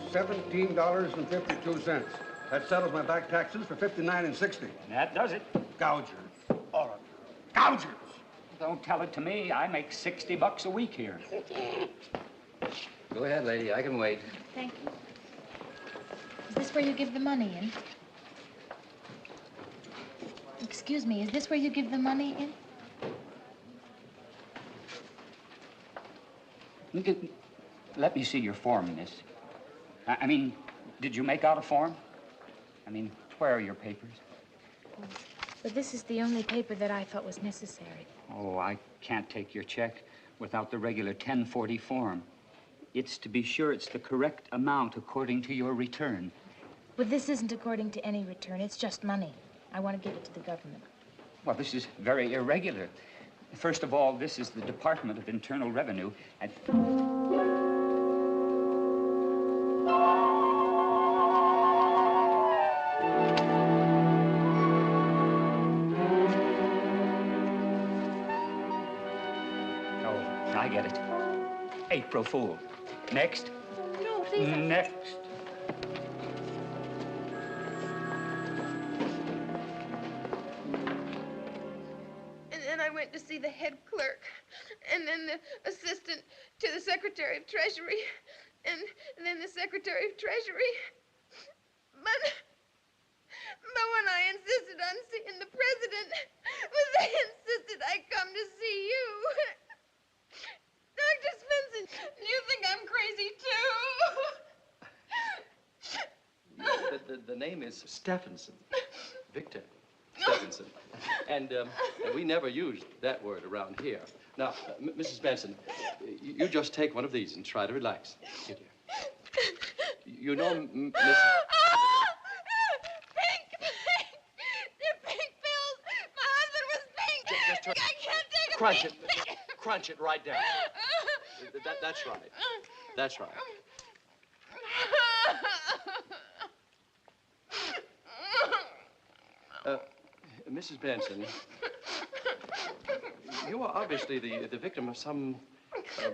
$17.52. That settles my back taxes for $59.60. That does it. Gougers. All of you. Gougers. Don't tell it to me. I make $60 a week here. Go ahead, lady. I can wait. Thank you. Is this where you give the money in? Excuse me, is this where you give the money in? Let me see your form, miss. I mean, did you make out a form? I mean, where are your papers? But this is the only paper that I thought was necessary. Oh, I can't take your check without the regular 1040 form. It's to be sure it's the correct amount according to your return. But this isn't according to any return. It's just money. I want to give it to the government. Well, this is very irregular. First of all, this is the Department of Internal Revenue. Oh, I get it. April Fool. Next. No, please. Next. I went to see the head clerk, and then the assistant to the Secretary of Treasury, and then the Secretary of Treasury. But when I insisted on seeing the president, they insisted I come to see you. Dr. Svensson, you think I'm crazy too? The name is Stephenson. Victor Stephenson. And we never used that word around here. Now, Mrs. Benson, you just take one of these and try to relax. Here, dear. You know, Mrs. Pink! They're pink pills! My husband was pink! I can't take a Crunch pink. it. Crunch it right down. That's right. That's right. Mrs. Benson, you are obviously the victim of some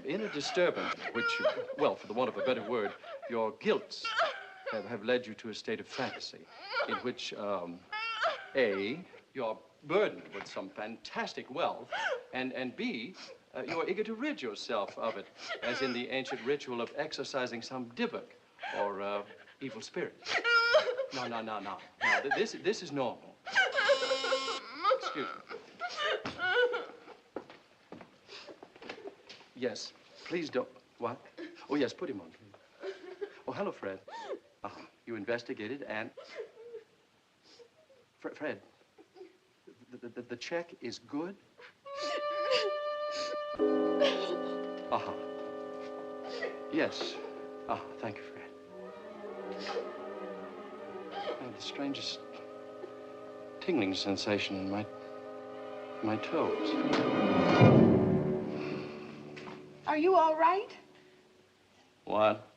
inner disturbance, which, well, for the want of a better word, your guilts have led you to a state of fantasy in which, A, you're burdened with some fantastic wealth, and B, you're eager to rid yourself of it, as in the ancient ritual of exorcising some Dybbuk or evil spirit. No. Now, this is normal. Excuse me. Yes, please don't. What? Oh, yes, put him on, please. Oh, hello, Fred. You investigated and... Fred, the check is good? Yes. Thank you, Fred. I have the strangest tingling sensation in my toes. Are you all right? What?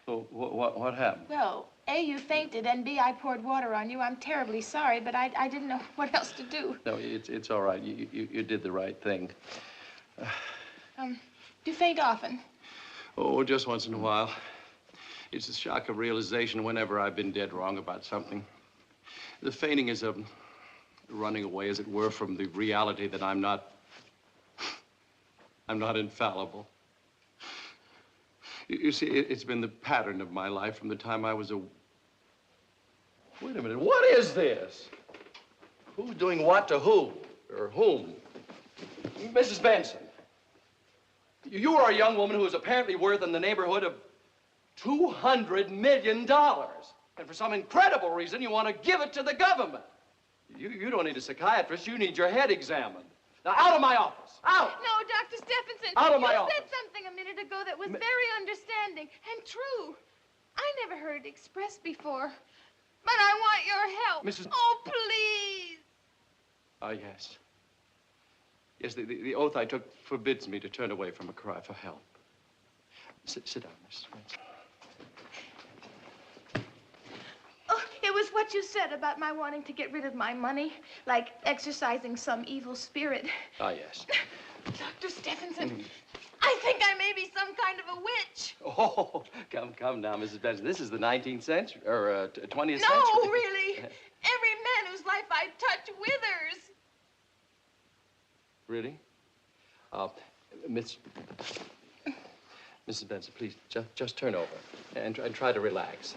Oh, what happened? Well, A, you fainted, and B, I poured water on you. I'm terribly sorry, but I didn't know what else to do. No, it's all right. You did the right thing. Do you faint often? Oh, just once in a while. It's a shock of realization whenever I've been dead wrong about something. The fainting is a running away, as it were, from the reality that I'm not infallible. You see, it's been the pattern of my life from the time I was a... Wait a minute, what is this? Who's doing what to who, or whom? Mrs. Benson, you are a young woman who is apparently worth in the neighborhood of $200 million. And for some incredible reason, you want to give it to the government. You don't need a psychiatrist. You need your head examined. Now, out of my office. Out! No, Dr. Stephenson. Out of my office. You said something a minute ago that was very understanding and true. I never heard it expressed before. But I want your help. Mrs. Oh, please. Yes. Yes, the oath I took forbids me to turn away from a cry for help. Sit down, Mrs. Benson. Oh, it was what you said about my wanting to get rid of my money, like exercising some evil spirit. Ah, yes. Dr. Stephenson, I think I may be some kind of a witch. Oh, come now, Mrs. Benson. This is the 19th century, or 20th century. No, really. Every man whose life I touch withers. Really? Mrs. Benson, please, just turn over and try to relax.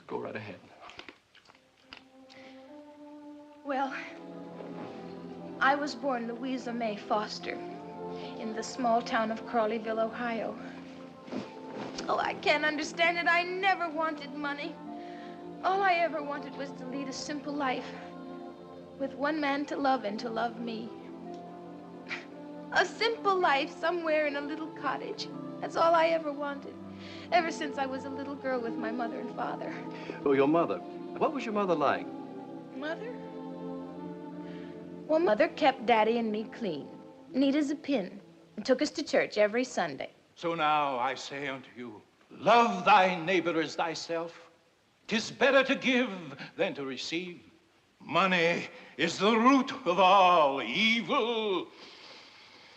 Go right ahead. Well, I was born Louisa May Foster in the small town of Crawleyville, Ohio. Oh, I can't understand it. I never wanted money. All I ever wanted was to lead a simple life with one man to love and to love me. A simple life somewhere in a little cottage. That's all I ever wanted. Ever since I was a little girl with my mother and father. Oh, your mother. What was your mother like? Mother? Well, Mother kept Daddy and me clean, neat as a pin, and took us to church every Sunday. So now I say unto you, love thy neighbor as thyself. 'Tis better to give than to receive. Money is the root of all evil.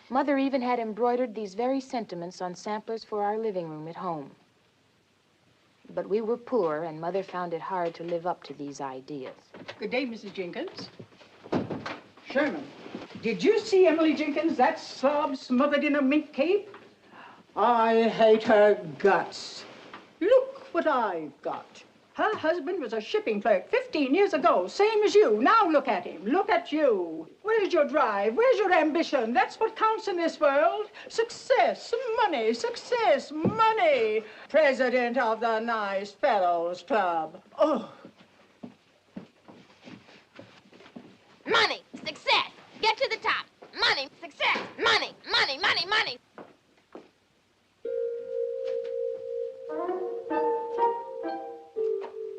Mother even had embroidered these very sentiments on samplers for our living room at home. But we were poor, and Mother found it hard to live up to these ideas. Good day, Mrs. Jenkins. Sherman, did you see Emily Jenkins, that slob smothered in a mink cape? I hate her guts. Look what I've got. Her husband was a shipping clerk 15 years ago, same as you. Now look at him. Look at you. Where's your drive? Where's your ambition? That's what counts in this world. Success, money, success, money. President of the Nice Fellows Club. Oh. Money, success, get to the top. Money, success, money, money, money, money.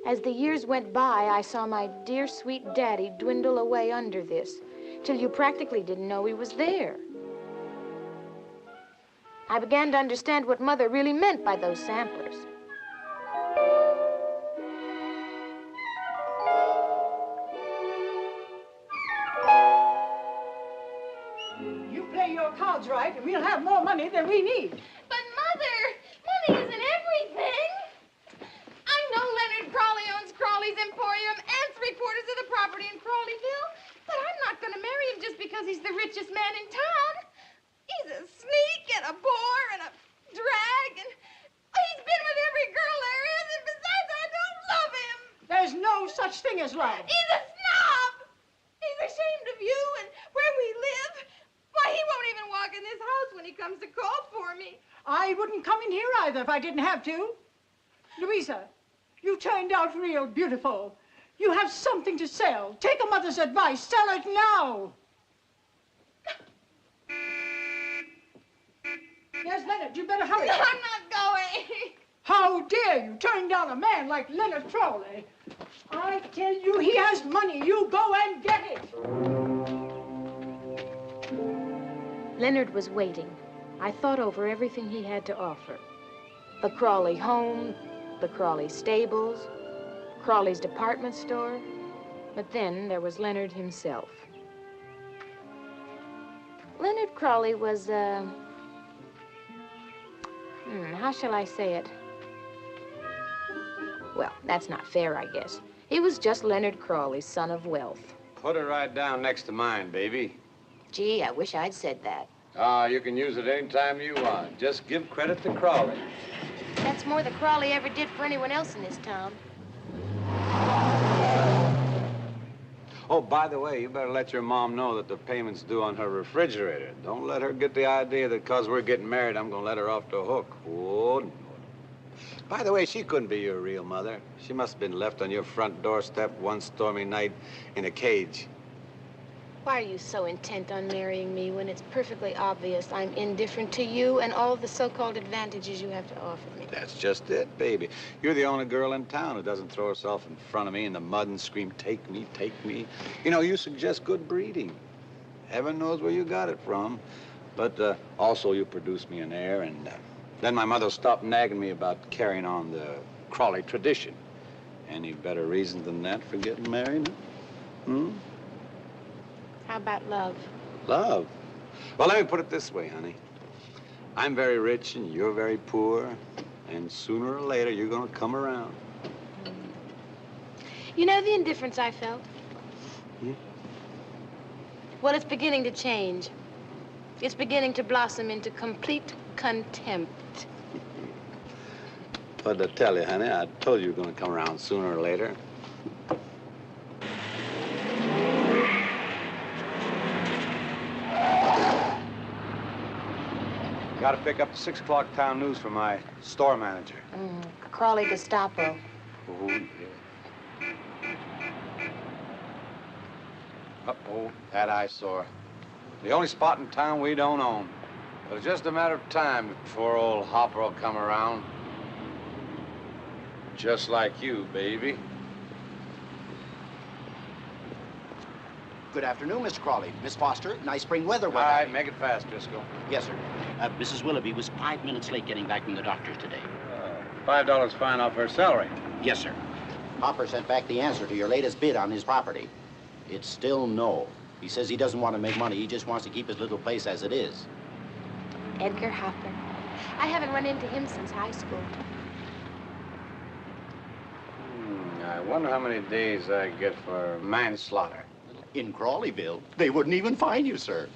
As the years went by, I saw my dear, sweet Daddy dwindle away under this, till you practically didn't know he was there. I began to understand what Mother really meant by those samplers. You play your cards right, and we'll have more money than we need. But Mother, money isn't everything. I know Leonard Crawley owns Crawley's Emporium and 3/4 of the property in Crawleyville, but I'm not going to marry him just because he's the richest man in town. He's a sneak and a bore and a drag, and he's been with every girl there is, and besides, I don't love him. There's no such thing as love. He's a snob. He's ashamed of you and where we live. Why, he won't even walk in this house when he comes to call for me. I wouldn't come in here either if I didn't have to. Louisa, you turned out real beautiful. You have something to sell. Take a mother's advice. Sell it now. Yes, Leonard, you better hurry. No, I'm not going. How dare you turn down a man like Leonard Crawley? I tell you, he has money. You go and get it. Leonard was waiting. I thought over everything he had to offer. The Crawley home, the Crawley stables, Crawley's department store. But then there was Leonard himself. Leonard Crawley was, how shall I say it? Well, that's not fair, I guess. He was just Leonard Crawley, son of wealth. Put it right down next to mine, baby. Gee, I wish I'd said that. Ah, you can use it any time you want. Just give credit to Crawley. That's more than Crawley ever did for anyone else in this town. Oh, by the way, you better let your mom know that the payment's due on her refrigerator. Don't let her get the idea that because we're getting married, I'm gonna let her off the hook. Oh, no. By the way, she couldn't be your real mother. She must have been left on your front doorstep one stormy night in a cage. Why are you so intent on marrying me when it's perfectly obvious I'm indifferent to you and all the so-called advantages you have to offer me? That's just it, baby. You're the only girl in town who doesn't throw herself in front of me in the mud and scream, take me, take me. You know, you suggest good breeding. Heaven knows where you got it from. But also you produce me an heir, and Then my mother stopped nagging me about carrying on the Crawley tradition. Any better reason than that for getting married? Hmm? How about love? Love? Well, let me put it this way, honey. I'm very rich and you're very poor, and sooner or later you're gonna come around. You know the indifference I felt? Hmm? Well, it's beginning to change. It's beginning to blossom into complete contempt. But to tell you, honey, I told you you're gonna come around sooner or later. Gotta pick up the 6 o'clock town news for my store manager. Crawley Gestapo. Oh, yeah. Uh-oh, that eyesore. The only spot in town we don't own. But it's just a matter of time before old Hopper will come around. Just like you, baby. Good afternoon, Mr. Crawley. Miss Foster, nice spring weather. All right, make it fast, Driscoll. Yes, sir. Mrs. Willoughby was 5 minutes late getting back from the doctor's today. $5 fine off her salary. Yes, sir. Hopper sent back the answer to your latest bid on his property. It's still no. He says he doesn't want to make money. He just wants to keep his little place as it is. Edgar Hopper. I haven't run into him since high school. I wonder how many days I get for manslaughter. In Crawleyville, they wouldn't even find you, sir.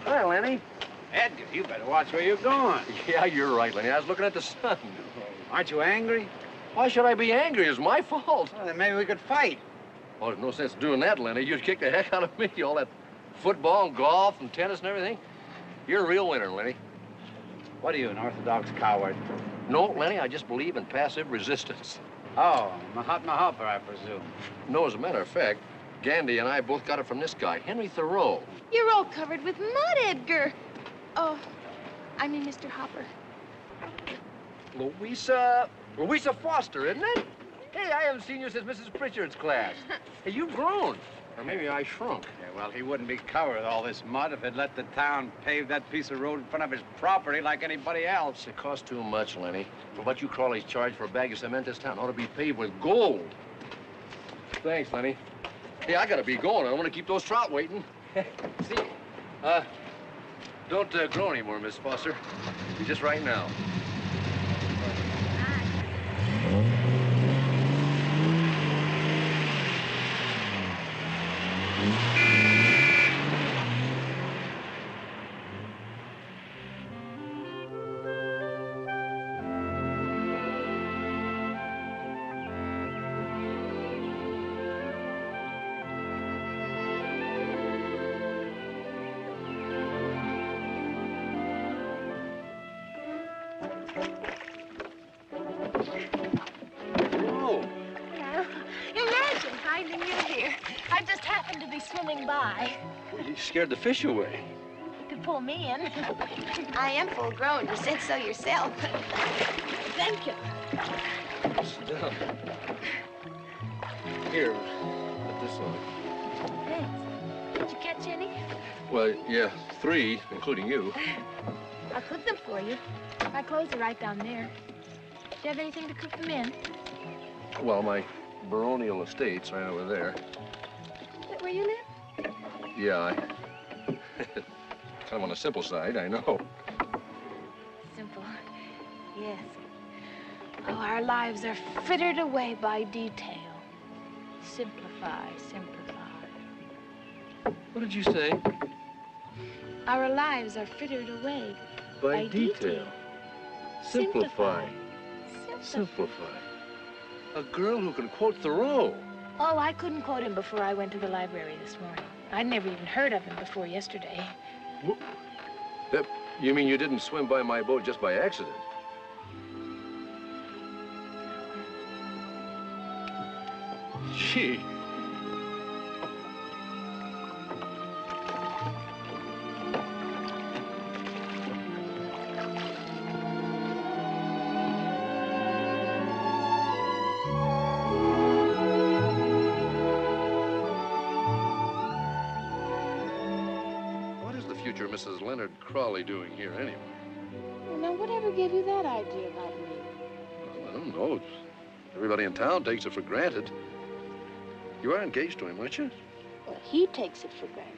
Hi, Lenny. Edgar, you better watch where you're going. Yeah, you're right, Lenny. I was looking at the sun. Aren't you angry? Why should I be angry? It's my fault. Well, then maybe we could fight. Well, there's no sense doing that, Lenny. You'd kick the heck out of me. All that football and golf and tennis and everything. You're a real winner, Lenny. What are you, an orthodox coward? No, Lenny, I just believe in passive resistance. Oh, Mahatma Hopper, I presume. No, as a matter of fact, Gandhi and I both got it from this guy, Henry Thoreau. You're all covered with mud, Edgar. Oh, I mean Mr. Hopper. Louisa Foster, isn't it? Hey, I haven't seen you since Mrs. Pritchard's class. Hey, you've grown. Or maybe I shrunk. Yeah, well, he wouldn't be covered with all this mud if he'd let the town pave that piece of road in front of his property like anybody else. It costs too much, Lenny. For what you Crawleys charge for a bag of cement, this town ought to be paved with gold. Thanks, Lenny. Hey, I gotta be going. I don't want to keep those trout waiting. See, don't grow anymore, Miss Foster. Just right now. Imagine finding you here. I just happened to be swimming by. Well, you scared the fish away. To pull me in. I am full grown. You said so yourself. Thank you. Sit down. Here, put this on. Thanks. Did you catch any? Well, yeah, 3, including you. I'll cook them for you. My clothes are right down there. Do you have anything to cook them in? Well, my baronial estate's right over there. Is that where you live? Yeah, kind of on the simple side, I know. Simple. Yes. Oh, our lives are frittered away by detail. Simplify, simplify. What did you say? Our lives are frittered away By detail. Simplify. Simplify. A girl who can quote Thoreau. Oh, I couldn't quote him before I went to the library this morning. I'd never even heard of him before yesterday. You mean you didn't swim by my boat just by accident? Gee. is Leonard Crawley doing here anyway? Well, now, whatever gave you that idea about me? Well, I don't know. Everybody in town takes it for granted. You are engaged to him, weren't you? Well, he takes it for granted.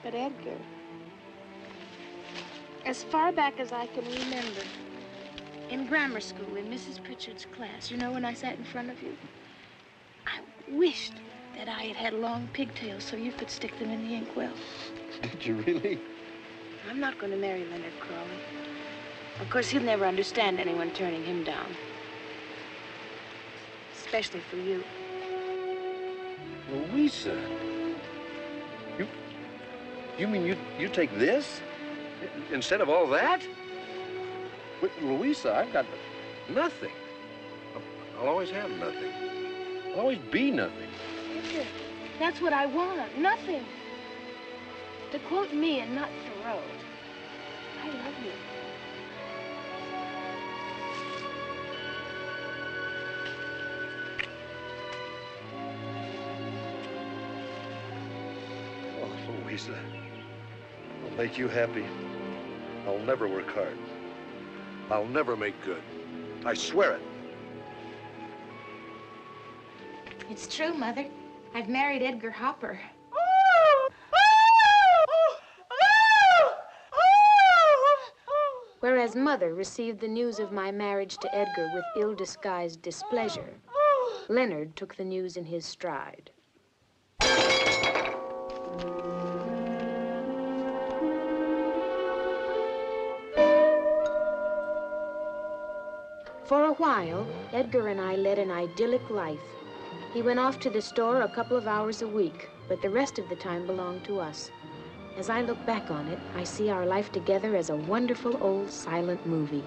But Edgar, as far back as I can remember, in grammar school, in Mrs. Pritchard's class, you know, when I sat in front of you, I wished that I had had long pigtails so you could stick them in the inkwell. Did you really? I'm not going to marry Leonard Crawley. Of course, he'll never understand anyone turning him down. Especially for you. Louisa. You mean you take this instead of all that? But Louisa, I've got nothing. I'll always have nothing. I'll always be nothing. Edgar, that's what I want. Nothing. To quote me and not Thoreau, I love you. Oh, Louisa, I'll make you happy. I'll never work hard. I'll never make good. I swear it. It's true, Mother. I've married Edgar Hopper. Whereas Mother received the news of my marriage to Edgar with ill-disguised displeasure, Leonard took the news in his stride. For a while, Edgar and I led an idyllic life. He went off to the store a couple of hours a week, but the rest of the time belonged to us. As I look back on it, I see our life together as a wonderful old silent movie.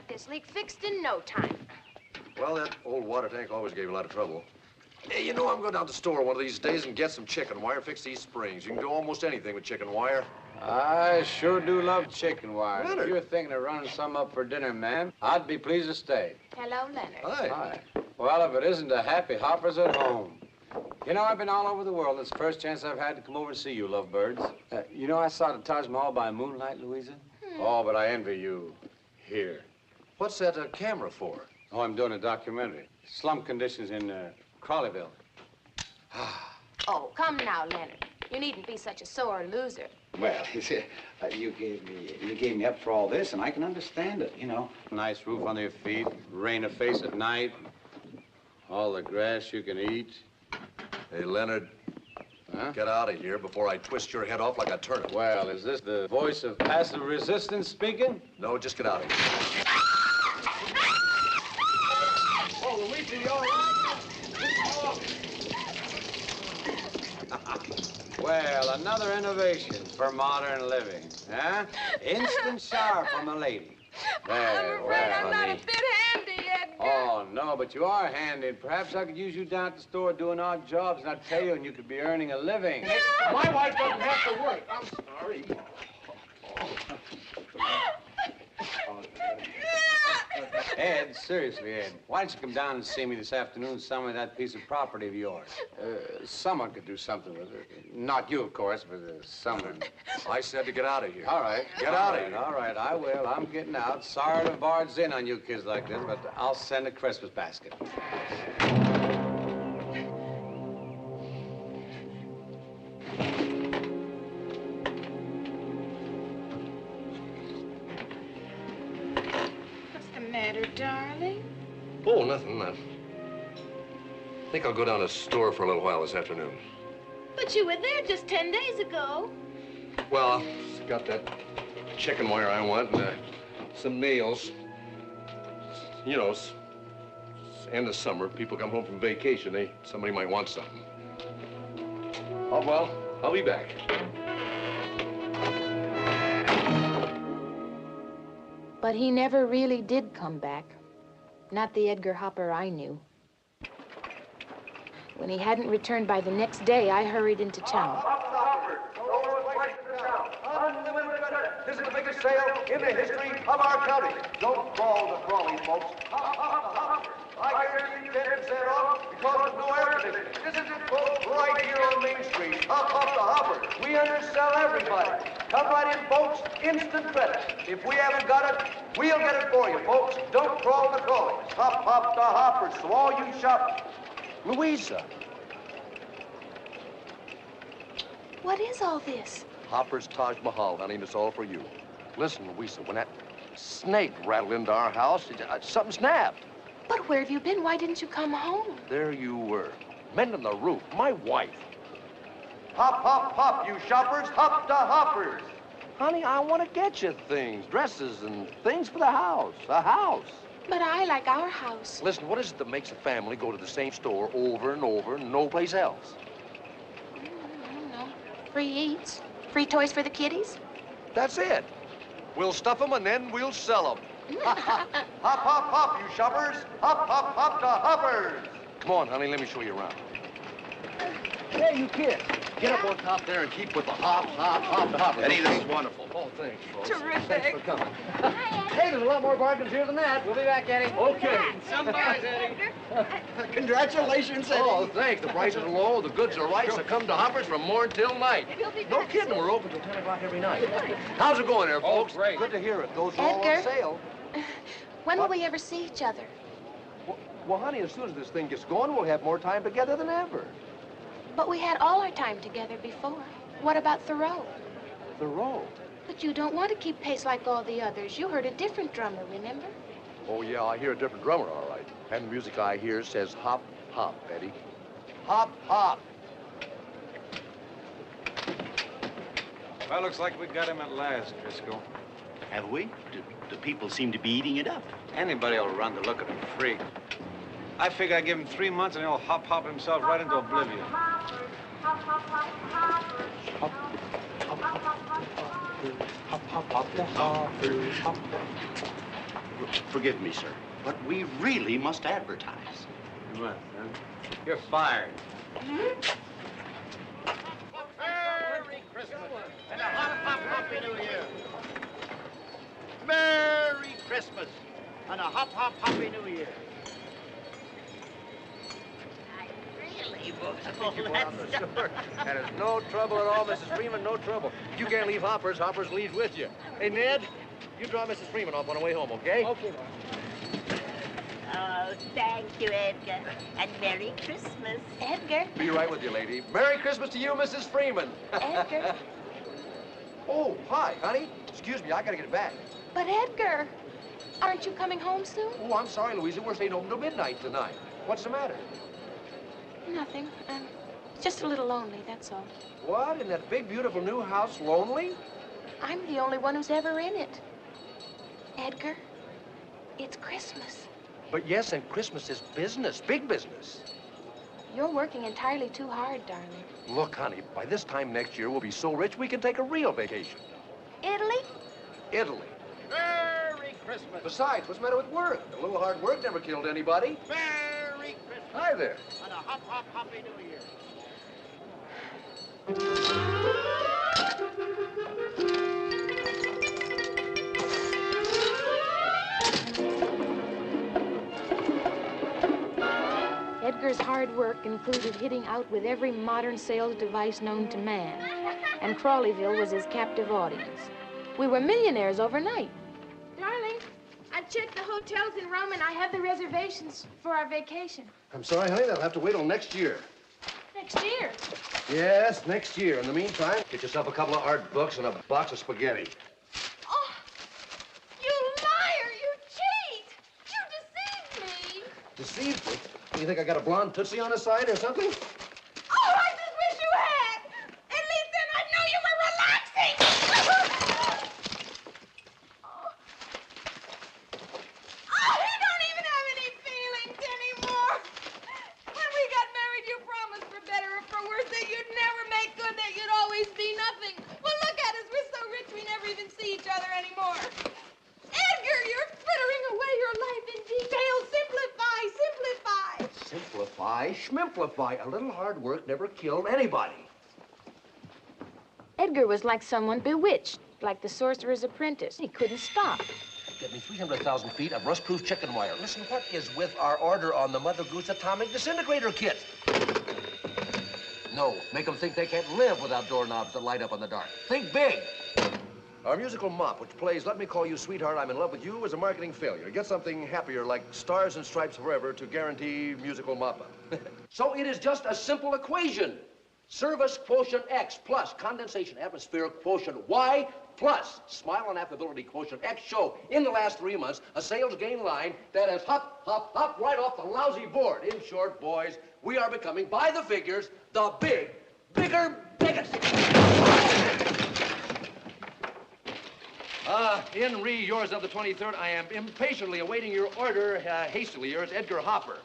This leak fixed in no time. Well, that old water tank always gave a lot of trouble. Hey, you know, I'm going down to the store one of these days and get some chicken wire, fix these springs. You can do almost anything with chicken wire. I sure do love chicken wire. Leonard. If you're thinking of running some up for dinner, ma'am, I'd be pleased to stay. Hello, Leonard. Hi. Hi. Well, if it isn't a happy Hopper's at home. You know, I've been all over the world. It's the first chance I've had to come over and see you, lovebirds. You know, I saw the Taj Mahal by moonlight, Louisa. Oh, but I envy you. Here. What's that camera for? Oh, I'm doing a documentary. Slum conditions in Crawleyville. Oh, come now, Leonard. You needn't be such a sore loser. Well, you see, you gave me up for all this, and I can understand it, you know. Nice roof under your feet, rain of face at night, all the grass you can eat. Hey, Leonard, huh? Get out of here before I twist your head off like a turnip. Well, is this the voice of passive resistance speaking? No, just get out of here. Oh, Luigi, you all right? Well, another innovation for modern living, huh? Instant shower from a lady. I'm afraid I'm not a bit handy, Edgar. Oh, no, but you are handy. Perhaps I could use you down at the store doing odd jobs, and I'd tell you, and you could be earning a living. My wife doesn't have to work. I'm sorry. Ed, seriously, Ed, why don't you come down and see me this afternoon and sell me that piece of property of yours? Someone could do something with it. Not you, of course, but someone. I said to get out of here. All right. Get out of here. All right, I will. I'm getting out. Sorry to barge in on you kids like this, but I'll send a Christmas basket. What's the matter, darling? Oh, nothing. I think I'll go down to the store for a little while this afternoon. But you were there just 10 days ago. Well, got that chicken wire I want and some nails. You know, it's end of summer. People come home from vacation. Somebody might want something. Oh, well, I'll be back. But he never really did come back. Not the Edgar Hopper I knew. When he hadn't returned by the next day, I hurried into town. This is the biggest sale in the history of our county. Don't crawl the Crawley, folks. I guarantee you can't get set off because of no air conditioning. This is it, folks, right here on Main Street. Hop the hopper. We undersell everybody. Come right in, folks. Instant credit. If we haven't got it, we'll get it for you, folks. Don't crawl the Crawleys. Hop the hoppers. So all you shop. Louisa. What is all this? Hopper's Taj Mahal, honey, and it's all for you. Listen, Louisa, when that snake rattled into our house, something snapped. But where have you been? Why didn't you come home? There you were, mending the roof. My wife. Hop, you shoppers. Hop the hoppers. Honey, I want to get you things, dresses and things for the house, a house. But I like our house. Listen, what is it that makes a family go to the same store over and over and no place else? I don't know. Free eats. Free toys for the kiddies? That's it. We'll stuff them and then we'll sell them. Hop, you shoppers. Hop the hoppers. Come on, honey, let me show you around. Hey, you kids. Get up on top there and keep with the hop the hopper. Eddie, this is wonderful. Oh, thanks, folks. Terrific. Thanks for coming. Hey, there's a lot more bargains here than that. We'll be back, Eddie. Okay. Some buys, Eddie. Congratulations, Eddie. Oh, thanks. The prices are low, the goods are right, so come to Hoppers from morn till night. We'll be No back kidding, soon. we're open till 10 o'clock every night. How's it going there, folks? great. Good to hear it. Those are all on Edgar? sale. When will we ever see each other? Well, honey, as soon as this thing gets going, we'll have more time together than ever. But we had all our time together before. What about Thoreau? Thoreau? But you don't want to keep pace like all the others. You heard a different drummer, remember? Oh, yeah, I hear a different drummer, all right. And the music I hear says hop, hop, Betty. Hop, hop. Well, looks like we got him at last, Driscoll. Have we? The people seem to be eating it up. Anybody will run to look at a freak. I figure I give him 3 months and he'll hop himself right into oblivion. Forgive me, sir, but we really must advertise. You must, huh? You're fired. Merry Christmas and a happy New Year. Merry Christmas and a happy New Year. And it's no trouble at all, Mrs. Freeman, no trouble. You can't leave Hoppers, Hoppers leaves with you. Hey, Ned, you draw Mrs. Freeman off on the way home, okay? Okay, Oh, thank you, Edgar. And Merry Christmas. Edgar. Be right with you, lady. Merry Christmas to you, Mrs. Freeman. Edgar. Oh, hi, honey. Excuse me, I gotta get back. But Edgar, aren't you coming home soon? Oh, I'm sorry, Louisa. We're staying open till midnight tonight. What's the matter? Nothing. Just a little lonely, that's all. What? In that big, beautiful new house, lonely? I'm the only one who's ever in it. Edgar, it's Christmas. But yes, and Christmas is business, big business. You're working entirely too hard, darling. Look, honey, by this time next year, we'll be so rich we can take a real vacation. Italy? Italy. Merry Christmas. Besides, what's the matter with work? A little hard work never killed anybody. Merry Christmas. Hi there. And a hop, hop, hoppy New Year. Edgar's hard work included hitting out with every modern sales device known to man, and Crawleyville was his captive audience. We were millionaires overnight. Darling, I checked the hotels in Rome and I have the reservations for our vacation. I'm sorry, honey, that'll have to wait till next year. Next year. Yes, next year. In the meantime, get yourself a couple of art books and a box of spaghetti. Oh, you liar, you cheat! You deceived me! Deceived me? You think I got a blonde tootsie on the side or something? Oh, I just wish you had! At least then I'd know you were relaxing! Oh, you don't even have any feelings anymore! When we got married, you promised for better or for worse that you'd never make good, that you'd always be nothing. Well, look at us. We're so rich we never even see each other anymore. Edgar, you're frittering away your life in detail. Simplify, simplify. Simplify, schmimplify. A little hard work never killed anybody. Edgar was like someone bewitched, like the sorcerer's apprentice. He couldn't stop. Get me 300,000 feet of rust-proof chicken wire. Listen, what is with our order on the Mother Goose Atomic Disintegrator Kit? No, make them think they can't live without doorknobs that light up in the dark. Think big. Our musical mop, which plays Let Me Call You Sweetheart, I'm in Love with You, is a marketing failure. Get something happier like Stars and Stripes Forever to guarantee musical mop-up. So it is just a simple equation. Service quotient X plus condensation atmospheric quotient Y plus smile and affability quotient X show in the last 3 months a sales gain line that has hop, hop, hop right off the lousy board. In short, boys, we are becoming, by the figures, the bigger, biggest. In re yours of the 23rd, I am impatiently awaiting your order. Hastily yours, Edgar Hopper.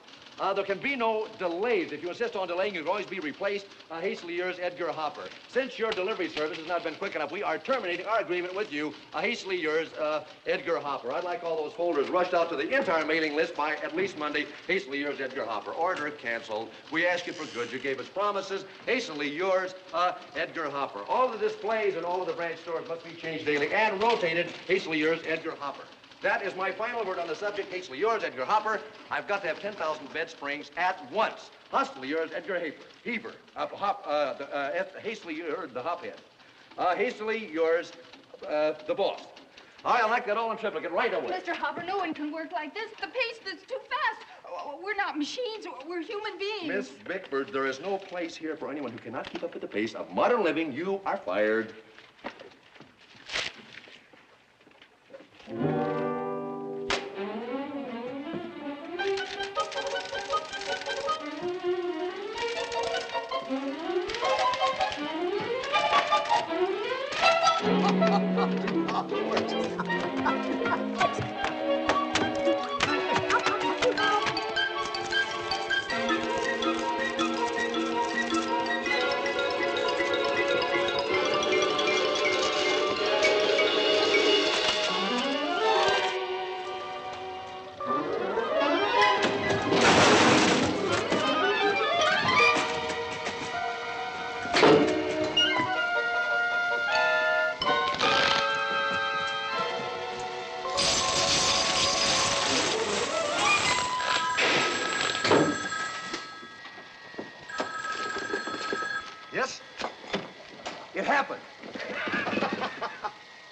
There can be no delays. If you insist on delaying, you can always be replaced. Hastily yours, Edgar Hopper. Since your delivery service has not been quick enough, we are terminating our agreement with you. Hastily yours, Edgar Hopper. I'd like all those folders rushed out to the entire mailing list by at least Monday. Hastily yours, Edgar Hopper. Order canceled. We ask you for goods. You gave us promises. Hastily yours, Edgar Hopper. All the displays in all of the branch stores must be changed daily and rotated. Hastily yours, Edgar Hopper. That is my final word on the subject. Hastily yours, Edgar Hopper. I've got to have 10,000 bed springs at once. Hastily yours, Edgar Heaver. Hastily yours, the Hophead. Hastily yours, the boss. I like that all in triplicate right away. Mr. Hopper, no one can work like this. The pace is too fast. We're not machines. We're human beings. Miss Bickford, there is no place here for anyone who cannot keep up with the pace of modern living. You are fired. Yes? It happened.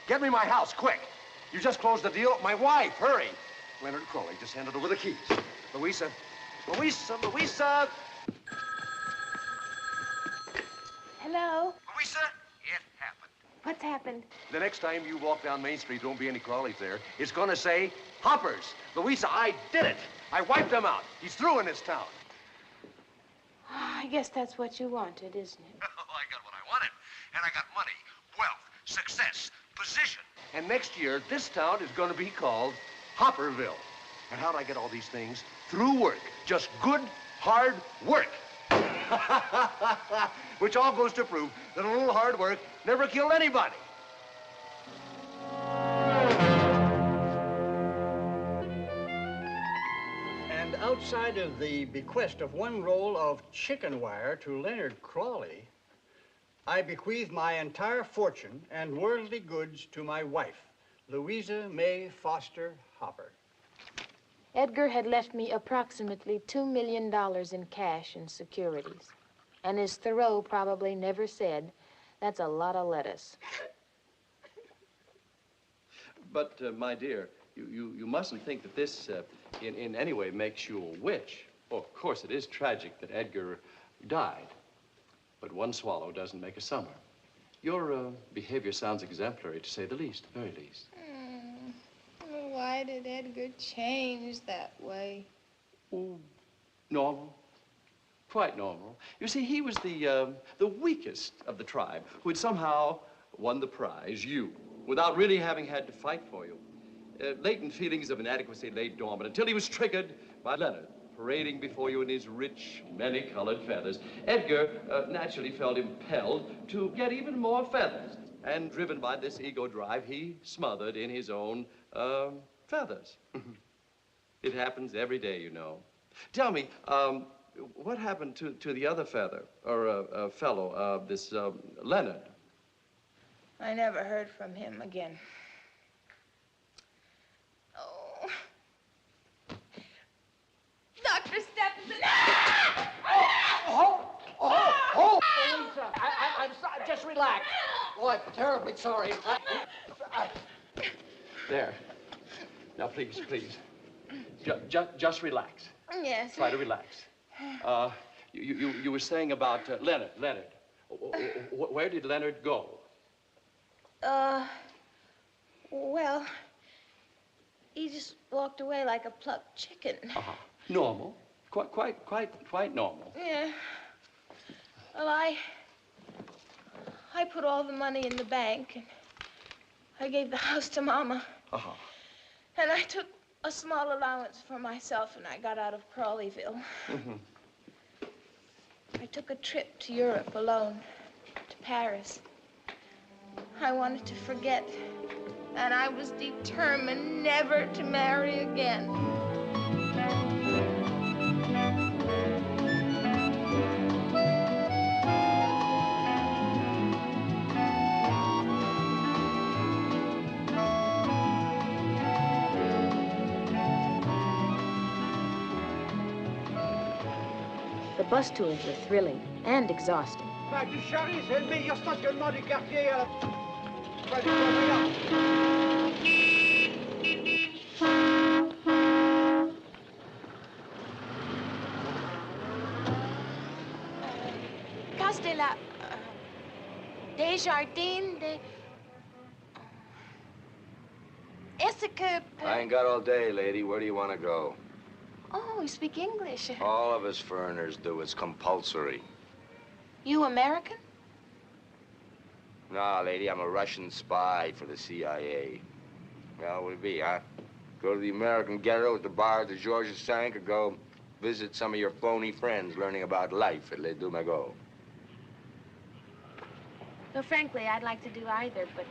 Get me my house, quick. You just closed the deal. My wife, hurry. Leonard Crowley just handed over the keys. Louisa. Louisa! Hello? Louisa, it happened. What's happened? The next time you walk down Main Street, there won't be any Crawleys there. It's gonna say, Hoppers. Louisa, I did it. I wiped them out. He's through in this town. I guess that's what you wanted, isn't it? Oh, I got what I wanted. And I got money, wealth, success, position. And next year, this town is going to be called Hopperville. And how'd I get all these things? Through work. Just good, hard work. Which all goes to prove that a little hard work never killed anybody. And outside of the bequest of one roll of chicken wire to Leonard Crawley, I bequeath my entire fortune and worldly goods to my wife, Louisa May Foster Hopper. Edgar had left me approximately $2 million in cash and securities. And as Thoreau probably never said, that's a lot of lettuce. But, my dear, you mustn't think that this in any way makes you a witch. Oh, of course, it is tragic that Edgar died. But one swallow doesn't make a summer. Your behavior sounds exemplary, to say the least, the very least. Why did Edgar change that way? Oh, normal. Quite normal. You see, he was the weakest of the tribe who had somehow won the prize, you, without really having had to fight for you. Latent feelings of inadequacy lay dormant until he was triggered by Leonard, parading before you in his rich, many-colored feathers. Edgar naturally felt impelled to get even more feathers. And driven by this ego drive, he smothered in his own feathers. It happens every day, you know. Tell me, what happened to the other feather, or fellow, this Leonard? I never heard from him again. Oh. Dr. Stephenson! Lisa, I'm sorry. Just relax. Oh, I'm terribly sorry. There. Now, please. Just relax. Yes. Try to relax. You were saying about Leonard. Where did Leonard go? Well, he just walked away like a plucked chicken. Normal. Quite normal. Yeah. Well, I put all the money in the bank, and I gave the house to Mama. And I took a small allowance for myself, and I got out of Crawleyville. I took a trip to Europe alone, to Paris. I wanted to forget, and I was determined never to marry again. The bus tours were thrilling and exhausting. Du Charlie, c'est le meilleur stationnement du quartier. Place de la... Desjardins de... Est-ce que... I ain't got all day, lady. Where do you want to go? Oh, you speak English. All of us foreigners do. It's compulsory. You American? Nah, lady, I'm a Russian spy for the CIA. Well, would it be, huh? Go to the American ghetto at the bar at the Georgia Sank, or go visit some of your phony friends learning about life at Les Dumago. Well, frankly, I'd like to do either, but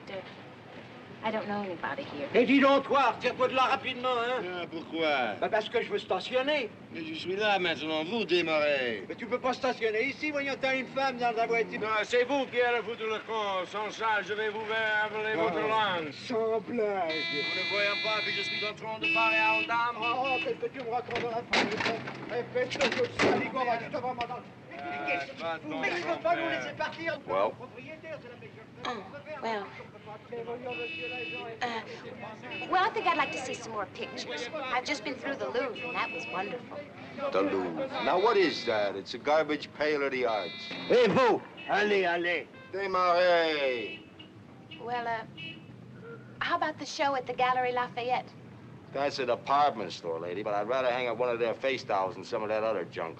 I don't know anybody here. Et dis donc, toi, retire-toi de là rapidement, hein? Ah, pourquoi? Bah parce que je veux stationner. Mais je suis là maintenant, vous démarrez. Mais tu peux pas stationner ici, voyons, t'as une femme dans la voiture. Non, c'est vous qui allez foutre le con. Sans ça, je vais vous appeler votre langue. Sans blague. Vous ne voyez pas que je suis en train de parler à une dame? Oh, qu'est-ce que tu me racontes dans la famille? Fais-le que je saligo, va, je te vois, madame. Mais tu veux pas nous laisser partir? Well? Well, well, I think I'd like to see some more pictures. I've just been through the Louvre, and that was wonderful. The Louvre. Now, what is that? It's a garbage pail of the arts. Hey, vous! Allez. Démarrez! Well, how about the show at the Gallery Lafayette? That's a department store, lady, but I'd rather hang up one of their face towels than some of that other junk.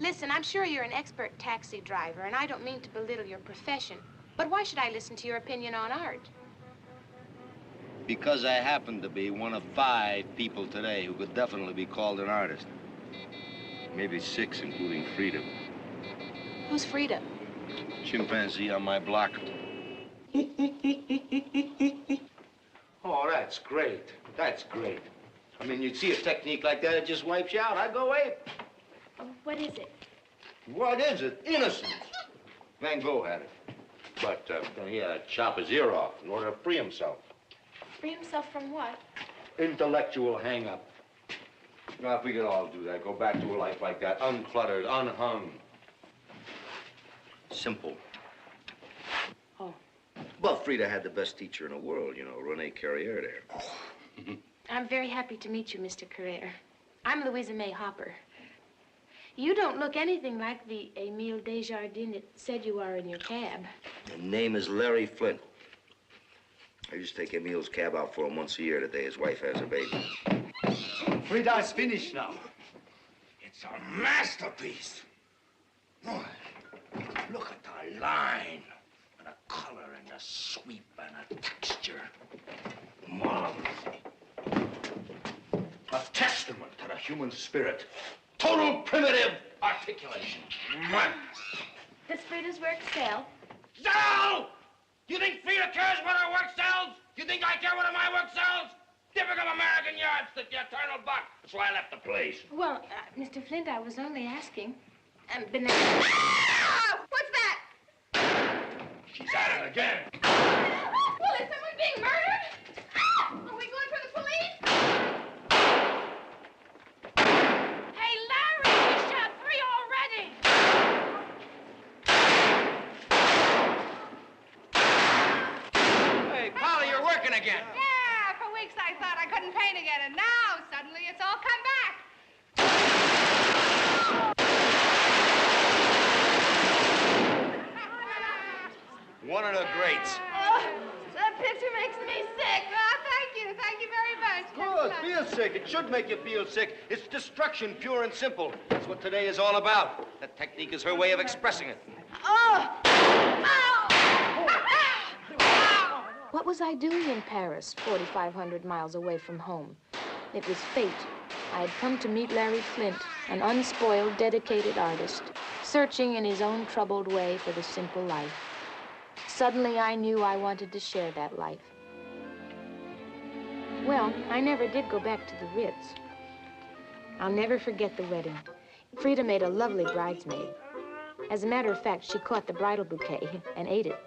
Listen, I'm sure you're an expert taxi driver, and I don't mean to belittle your profession. But why should I listen to your opinion on art? Because I happen to be one of 5 people today who could definitely be called an artist. Maybe 6, including Frida. Who's Frida? Chimpanzee on my block. Oh, that's great. That's great. I mean, you'd see a technique like that, it just wipes you out. I'd go away. What is it? What is it? Innocence. Van Gogh had it. But he had to chop his ear off in order to free himself. Free himself from what? Intellectual hang-up. Now, if we could all do that, go back to a life like that, uncluttered, unhung. Simple. Oh. Well, Frida had the best teacher in the world, you know, Rene Carrier there. I'm very happy to meet you, Mr. Carrere. I'm Louisa May Hopper. You don't look anything like the Emile Desjardins that said you are in your cab. The name is Larry Flint. I used to take Emile's cab out for him once a year the day his wife has a baby. Frida's finished now. It's a masterpiece. Oh, look at the line, and the color, and the sweep, and the texture. Marvelous. A testament to the human spirit. Total primitive articulation. Does Frida's work sell? Sell! You think Frida cares what her work sells? You think I care what my work sells? Typical American yardstick, you eternal buck. So I left the place. Well, Mr. Flint, I was only asking. What's that? She's at it again. Well, is someone being murdered? Are we going for the police? Hey, Larry, we shot 3 already. Hey, Polly, you're working again. Yeah, for weeks I thought I couldn't paint again, and now suddenly it's all come back. One of the greats. Oh, that picture makes me sick. Oh, thank you. Thank you very much. Good. Feel sick. It should make you feel sick. It's destruction, pure and simple. That's what today is all about. That technique is her way of expressing it. Oh! What was I doing in Paris, 4,500 miles away from home? It was fate. I had come to meet Larry Flint, an unspoiled, dedicated artist, searching in his own troubled way for the simple life. Suddenly, I knew I wanted to share that life. Well, I never did go back to the Ritz. I'll never forget the wedding. Frida made a lovely bridesmaid. As a matter of fact, she caught the bridal bouquet and ate it.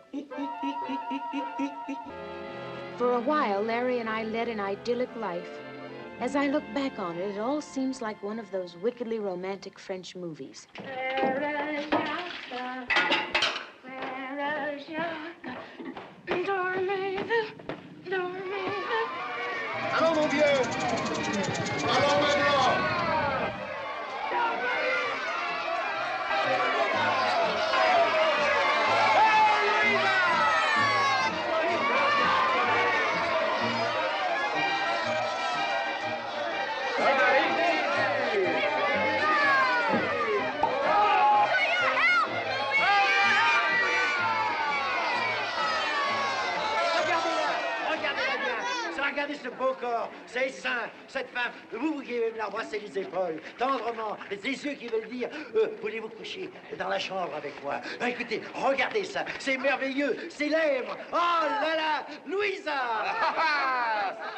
For a while, Larry and I led an idyllic life. As I look back on it, it all seems like one of those wickedly romantic French movies. Allons, mon vieux! Allons maintenant! Regardez ce beau corps, ces seins, cette femme. Vous qui veulent l'embrasser les épaules, tendrement, les yeux qui veulent dire voulez-vous coucher dans la chambre avec moi? Écoutez, regardez ça, c'est merveilleux, ces lèvres. Oh là là, Louisa!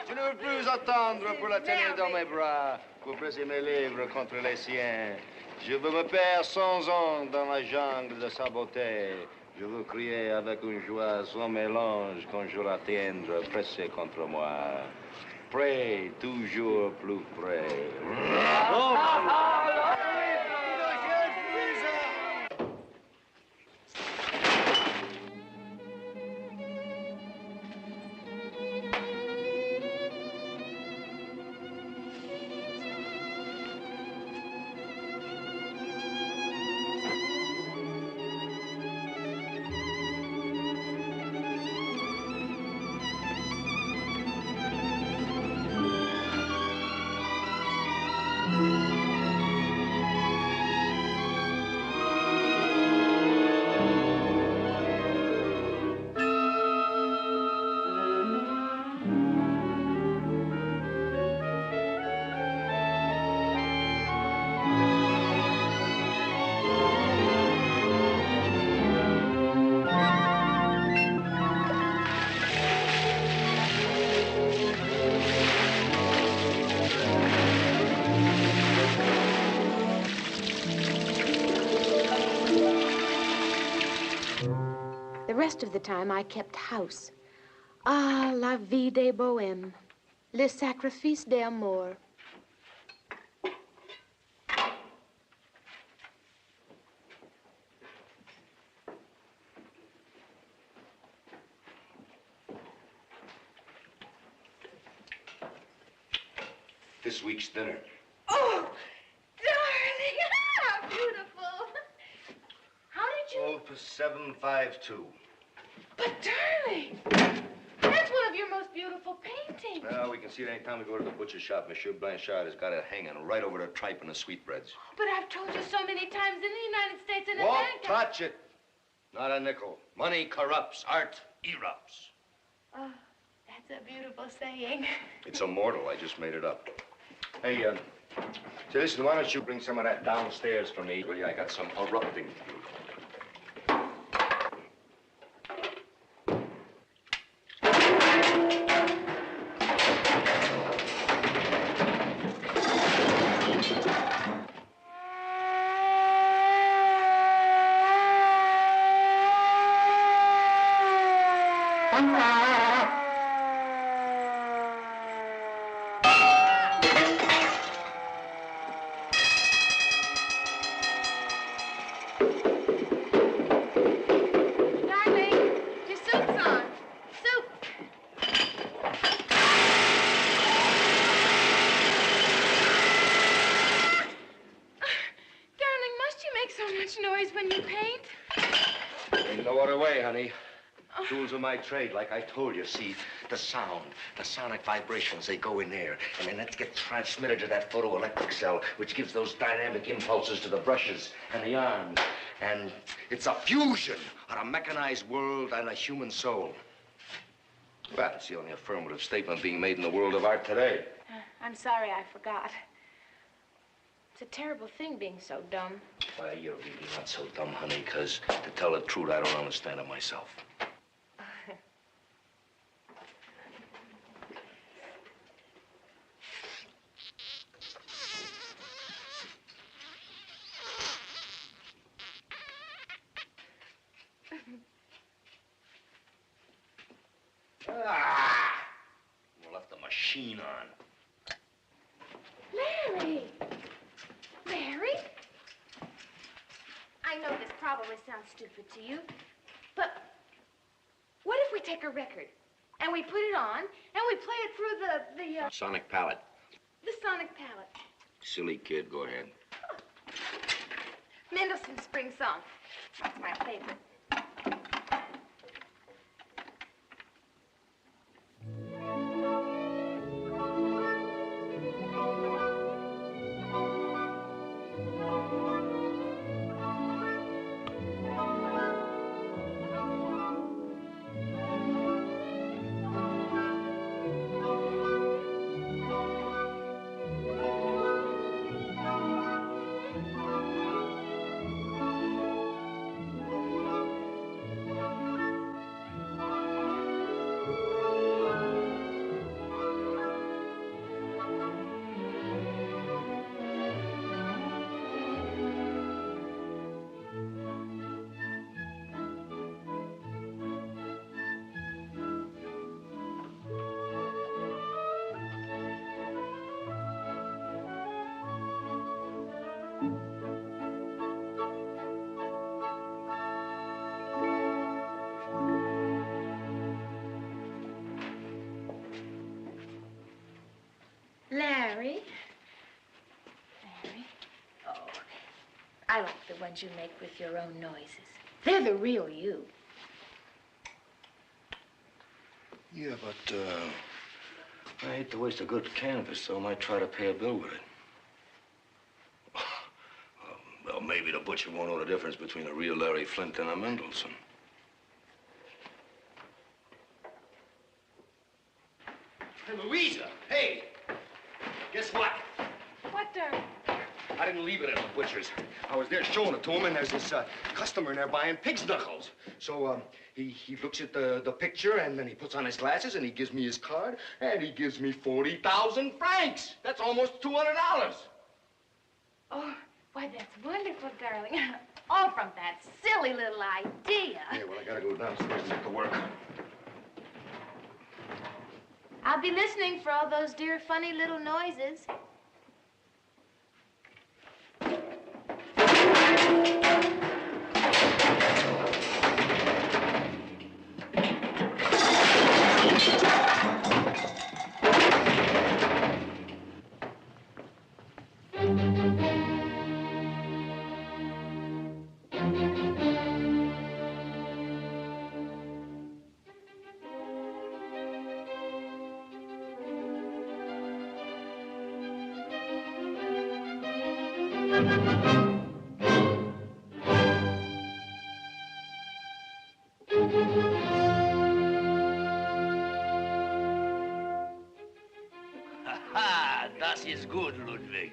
Je ne veux plus attendre pour la tenir dans mes bras, pour presser mes lèvres contre les siens. Je veux me perdre sans ondes dans la jungle de sa beauté. Je veux crier avec une joie sans mélange quand je la tiendre pressée contre moi. Près, toujours plus près. rest of the time, I kept house. Ah, la vie des bohèmes. Le sacrifice d'amour. This week's dinner. Oh, darling, how beautiful. How did you... Oh, for 752. But, darling, that's one of your most beautiful paintings. Well, we can see it anytime we go to the butcher shop. Monsieur Blanchard has got it hanging right over the tripe and the sweetbreads. But I've told you so many times in the United States and Won't America... touch it. Not a nickel. Money corrupts. Art erupts. Oh, that's a beautiful saying. It's immortal. I just made it up. Hey, say, listen, why don't you bring some of that downstairs for me? Will you? I got some erupting to do. Tools of my trade, like I told you. See, the sound, the sonic vibrations, they go in there, and then that gets transmitted to that photoelectric cell, which gives those dynamic impulses to the brushes and the arms. And it's a fusion of a mechanized world and a human soul. Well, it's the only affirmative statement being made in the world of art today. I'm sorry I forgot. It's a terrible thing being so dumb. Well, you're really not so dumb, honey, because to tell the truth, I don't understand it myself. We left the machine on. Larry! Larry? I know this probably sounds stupid to you, but what if we take a record and we put it on and we play it through the Sonic palette. the sonic palette? Silly kid, go ahead. Mendelssohn's Spring Song. That's my favorite. Larry? Larry? Oh, I like the ones you make with your own noises. They're the real you. Yeah, but, I hate to waste a good canvas, so I might try to pay a bill with it. Well, maybe the butcher won't know the difference between a real Larry Flint and a Mendelssohn. Hey, Louisa! Hey! Guess what? What, darling? I didn't leave it at the butcher's. I was there showing it to him, and there's this customer in there buying pig's knuckles. So he looks at the picture, and then he puts on his glasses, and he gives me his card, and he gives me 40,000 francs. That's almost $200. Oh, why, that's wonderful, darling. all from that silly little idea. Yeah, well, I gotta go downstairs and get to work. I'll be listening for all those dear funny little noises. Ha! Das ist gut, Ludwig.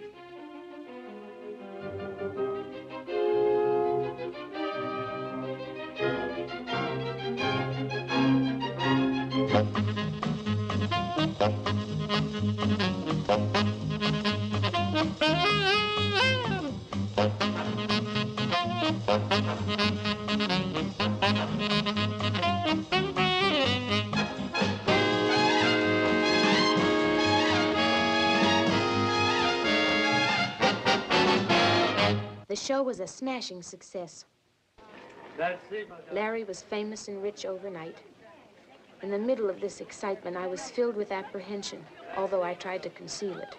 The show was a smashing success. Larry was famous and rich overnight. In the middle of this excitement, I was filled with apprehension, although I tried to conceal it.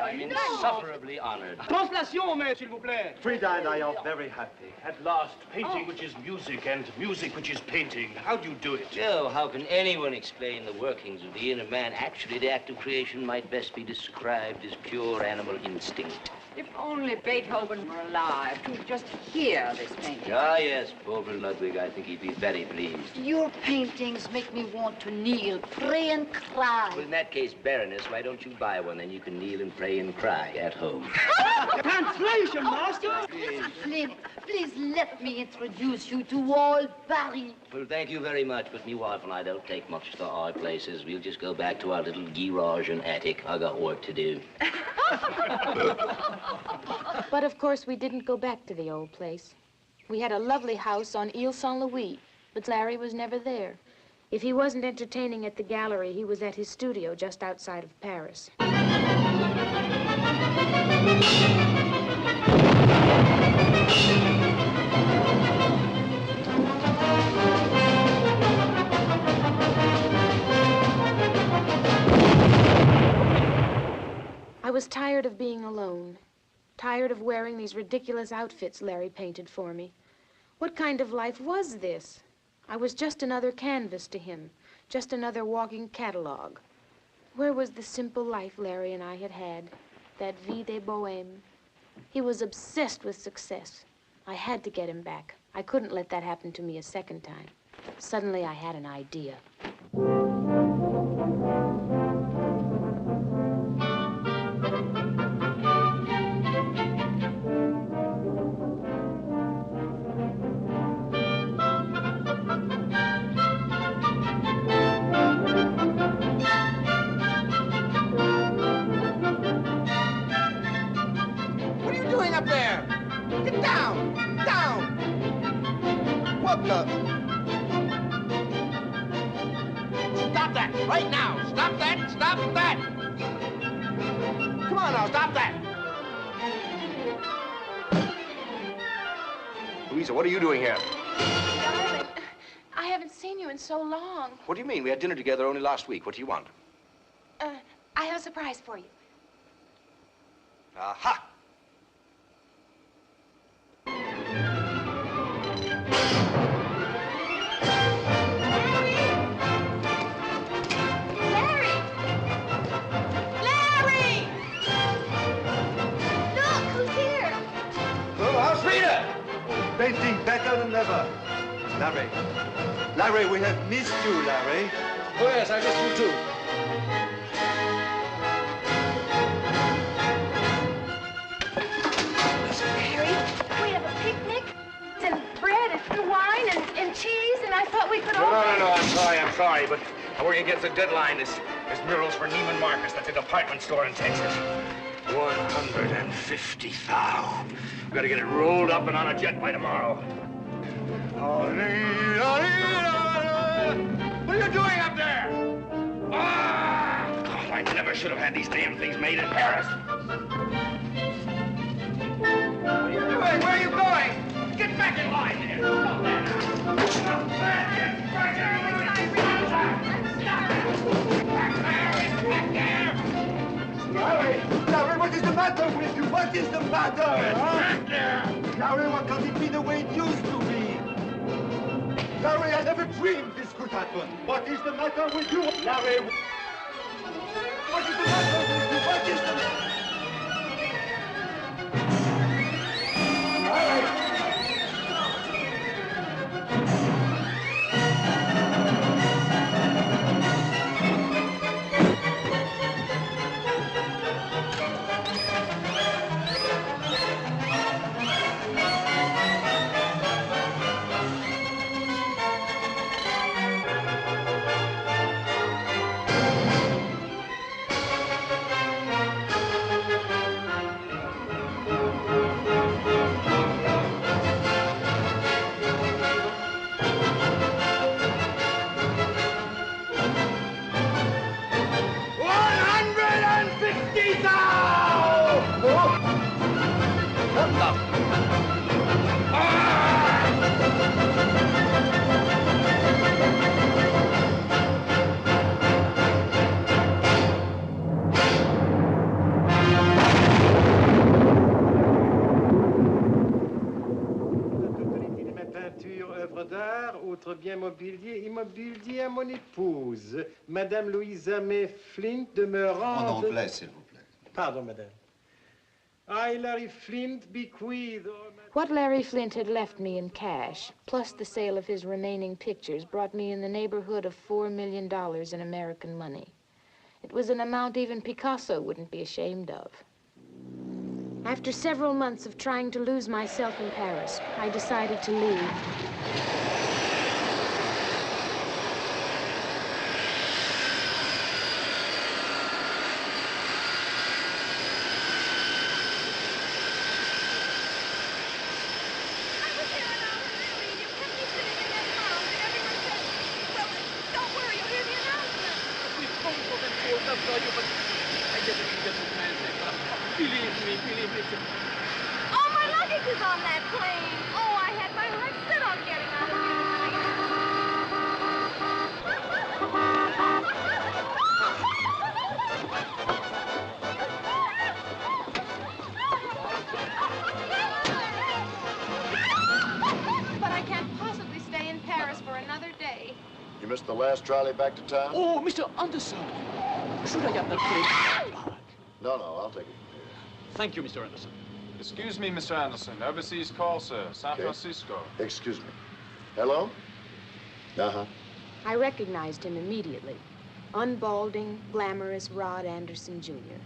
I'm insufferably honored. Translation, mais, s'il vous plaît. Frida and I are very happy. At last, painting which is music and music which is painting. How do you do it? Joe, how can anyone explain the workings of the inner man? Actually, the act of creation might best be described as pure animal instinct. If only Beethoven were alive to just hear this painting. Ah, yes, poor Ludwig. I think he'd be very pleased. Your paintings make me want to kneel, pray, and cry. Well, in that case, Baroness, why don't you buy one? Then you can kneel and pray and cry at home. Translation, master! Please let me introduce you to all Paris. Well, thank you very much, but me wife and I don't take much to our places. We'll just go back to our little garage and attic. I got work to do. But of course, we didn't go back to the old place. We had a lovely house on Ile Saint-Louis, but Larry was never there. If he wasn't entertaining at the gallery, he was at his studio just outside of Paris. I was tired of being alone, tired of wearing these ridiculous outfits Larry painted for me. What kind of life was this? I was just another canvas to him, just another walking catalog. Where was the simple life Larry and I had had, that vie de bohème? He was obsessed with success. I had to get him back. I couldn't let that happen to me a second time. Suddenly, I had an idea. Stop that! Right now! Stop that! Stop that! Come on now, stop that! Louisa, what are you doing here? Darling, I haven't seen you in so long. What do you mean? We had dinner together only last week. What do you want? I have a surprise for you. Aha! Painting better than ever. Larry. Larry, we have missed you, Larry. Oh, yes, I missed you, too. Harry, we have a picnic and bread and wine and cheese, and I thought we could all... No, I'm sorry, but I'm working against a deadline. There's murals for Newman Marcus. That's a department store in Texas. 100 150 thou. We gotta get it rolled up and on a jet by tomorrow. What are you doing up there? Ah! God, I never should have had these damn things made in Paris. What are you doing? Where are you going? Get back in line there. Stop that. Stop that. Get back there. Larry, Larry, what is the matter with you? What is the matter? Huh? Larry, why can't it be the way it used to be? Larry, I never dreamed this could happen. What is the matter with you? Larry, what is the matter with you? What is the matter? Larry! Peinture, œuvre d'art, autres biens mobiliers, immobilier à mon épouse, Madame Louisa May Flint, demeurant... En anglais, s'il vous plaît. Pardon, madame. I, Larry Flint, bequeath... What Larry Flint had left me in cash, plus the sale of his remaining pictures, brought me in the neighborhood of $4 million in American money. It was an amount even Picasso wouldn't be ashamed of. After several months of trying to lose myself in Paris, I decided to leave. Believe me. Oh, my luggage is on that plane. Oh, I had my heart set on getting out of here. But I can't possibly stay in Paris for another day. You missed the last trolley back to town? Oh, Mr. Anderson. Should I have that plane? No, I'll take it. Thank you, Mr. Anderson. Excuse me, Mr. Anderson. Overseas call, sir. San Francisco. Excuse me. Hello? Uh-huh. I recognized him immediately. Unbalding, glamorous Rod Anderson, Jr.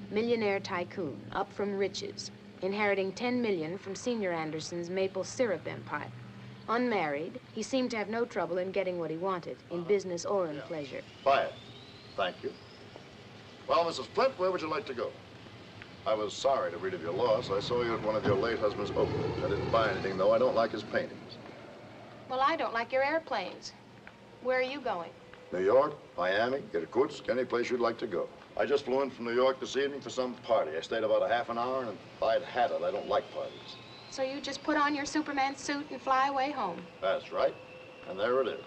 Millionaire tycoon, up from riches, inheriting $10 million from Senior Anderson's maple syrup empire. Unmarried, he seemed to have no trouble in getting what he wanted, in business or in pleasure. Quiet. Thank you. Well, Mrs. Flint, where would you like to go? I was sorry to read of your loss. I saw you at one of your late husband's openings. I didn't buy anything, though. I don't like his paintings. Well, I don't like your airplanes. Where are you going? New York, Miami, Irkutsk, any place you'd like to go. I just flew in from New York this evening for some party. I stayed about a half an hour, and if I'd had it, I don't like parties. So you just put on your Superman suit and fly away home? That's right. And there it is.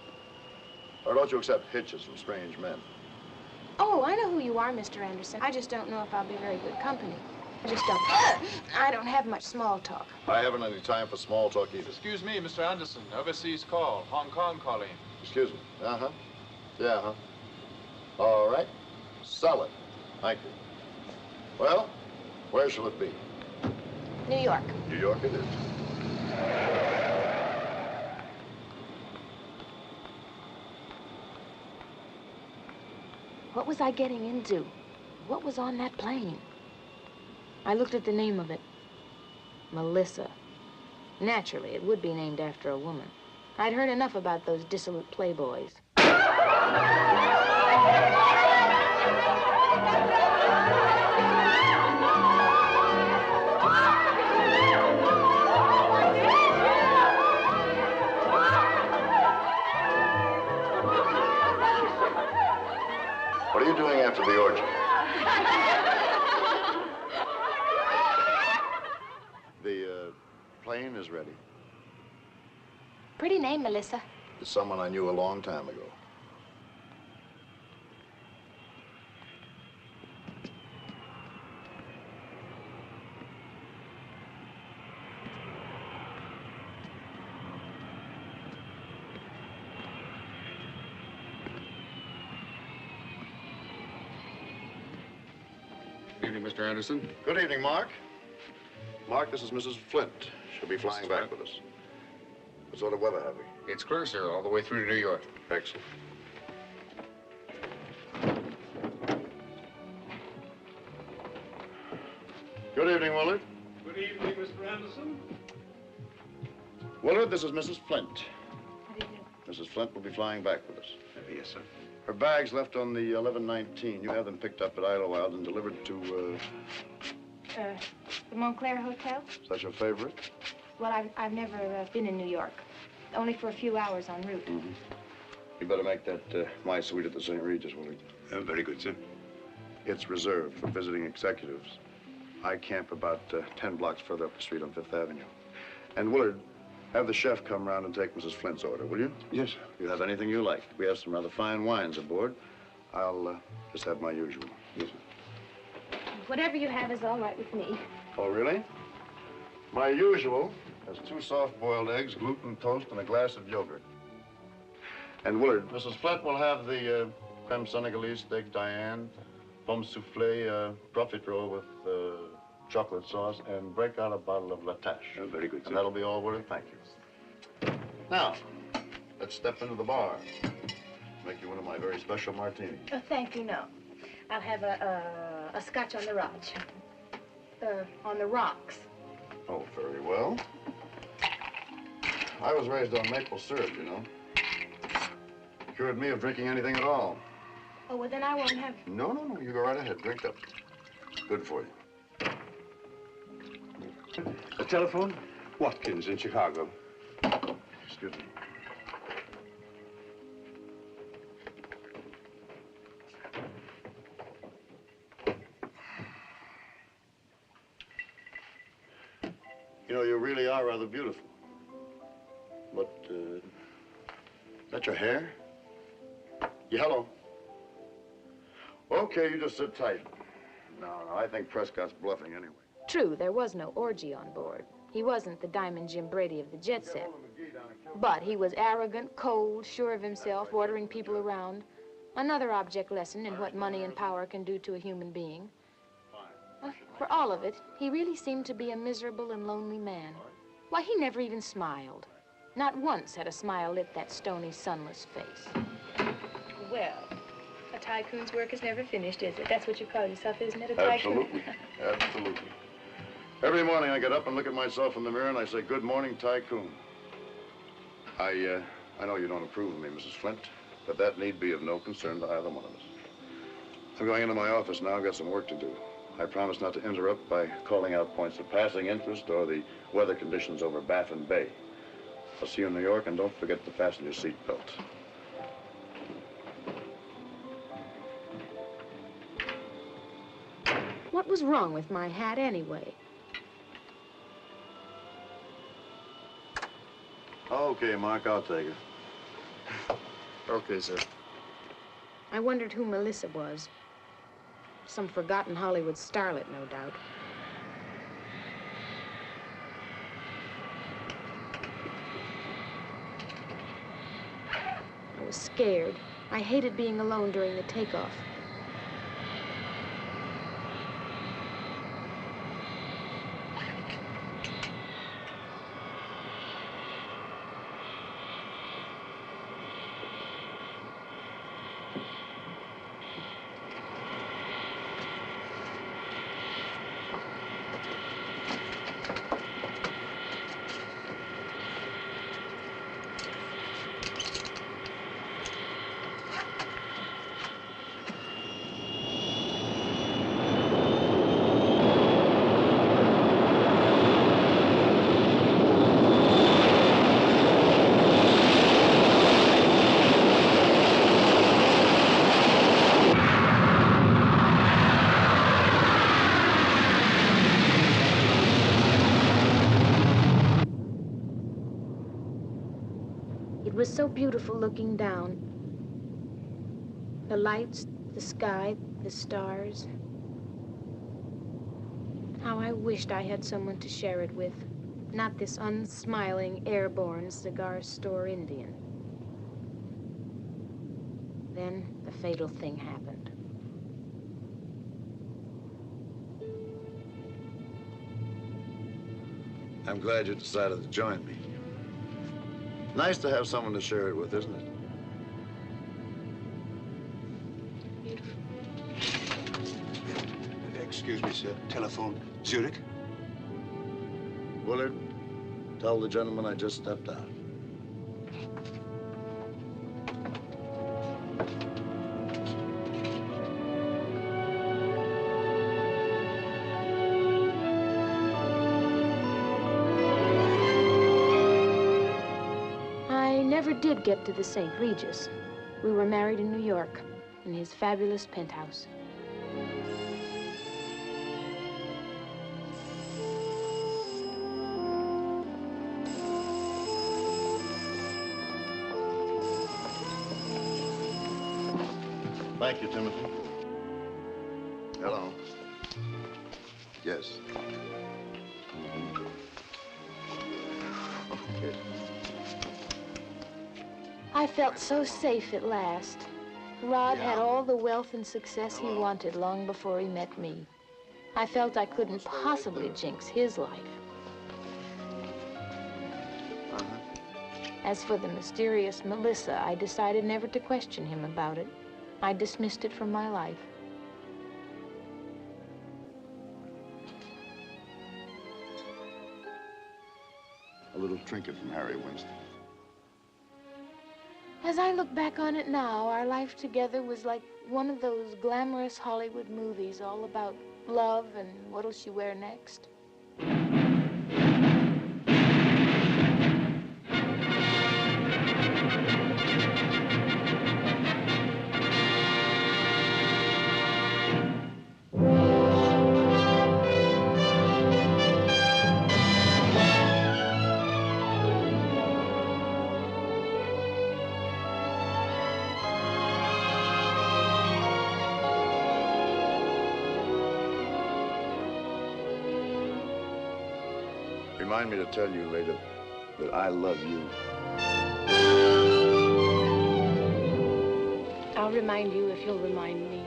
Or don't you accept hitches from strange men? Oh, I know who you are, Mr. Anderson. I just don't know if I'll be very good company. I don't have much small talk. I haven't any time for small talk either. Excuse me, Mr. Anderson. Overseas call. Hong Kong calling. Excuse me. Uh-huh. Yeah, huh? All right. Sell it. Thank you. Well, where shall it be? New York. New York it is. What was I getting into? What was on that plane? I looked at the name of it. Melissa. Naturally, it would be named after a woman. I'd heard enough about those dissolute playboys. MacLaine is ready. Pretty name, Melissa. It's someone I knew a long time ago. Good evening, Mr. Anderson. Good evening, Mark. Mark, this is Mrs. Flint. She'll be flying back with us. What sort of weather have we? It's clear, sir, all the way through to New York. Excellent. Good evening, Willard. Good evening, Mr. Anderson. Willard, this is Mrs. Flint. Mrs. Flint will be flying back with us. Yes, sir. Her bags left on the 1119. You have them picked up at Idlewild and delivered to, The Montclair Hotel? is that your favorite? Well, I've never been in New York. Only for a few hours en route. Mm-hmm. You better make that my suite at the St. Regis, Willard. Very good, sir. It's reserved for visiting executives. I camp about 10 blocks further up the street on Fifth Avenue. And Willard, have the chef come round and take Mrs. Flint's order, will you? Yes, sir. You have anything you like. We have some rather fine wines aboard. I'll just have my usual. Yes, sir. Whatever you have is all right with me. Oh, really? My usual has 2 soft-boiled eggs, gluten toast, and a glass of yogurt. And Willard, Mrs. Flint will have the creme senegalese steak Diane, pomme souffle, profiterole with chocolate sauce, and break out a bottle of Latache. Oh, very good, sir. And that'll be all, Willard. Thank you. Now, let's step into the bar. Make you one of my very special martinis. Oh, thank you, no. I'll have a scotch on the rocks. On the rocks. Oh, very well. I was raised on maple syrup, you know. Cured me of drinking anything at all. Oh, well, then I won't have... No, you go right ahead. Drink up. Good for you. A telephone? Watkins in Chicago. Excuse me. You know, you really are rather beautiful. But, is that your hair? Yellow. Okay, you just sit tight. No, I think Prescott's bluffing anyway. True, there was no orgy on board. He wasn't the Diamond Jim Brady of the jet set. But he was arrogant, cold, sure of himself, ordering people around. Another object lesson in what money and power can do to a human being. For all of it, he really seemed to be a miserable and lonely man. Why, he never even smiled. Not once had a smile lit that stony, sunless face. Well, a tycoon's work is never finished, is it? That's what you call yourself, isn't it, a tycoon? Absolutely. Absolutely. Every morning I get up and look at myself in the mirror and I say, good morning, tycoon. I know you don't approve of me, Mrs. Flint, but that need be of no concern to either one of us. I'm going into my office now. I've got some work to do. I promise not to interrupt by calling out points of passing interest or the weather conditions over Baffin Bay. I'll see you in New York, and don't forget to fasten your seatbelt. What was wrong with my hat anyway? Okay, Mark, I'll take it. Okay, sir. I wondered who Melissa was. Some forgotten Hollywood starlet, no doubt. I was scared. I hated being alone during the takeoff. was so beautiful looking down. The lights, the sky, the stars. How I wished I had someone to share it with. Not this unsmiling, airborne cigar store Indian. Then the fatal thing happened. I'm glad you decided to join me. Nice to have someone to share it with, isn't it? Excuse me, sir. Telephone, Zurich? Willard, tell the gentleman I just stepped out. I never did get to the St. Regis. We were married in New York, in his fabulous penthouse. Thank you, Timothy. Hello. Yes. Okay. I felt so safe at last. Rod had all the wealth and success he wanted long before he met me. I felt I couldn't possibly jinx his life. As for the mysterious Melissa, I decided never to question him about it. I dismissed it from my life. A little trinket from Harry Winston. As I look back on it now, our life together was like one of those glamorous Hollywood movies, all about love and what'll she wear next. Remind me to tell you later that I love you. I'll remind you if you'll remind me.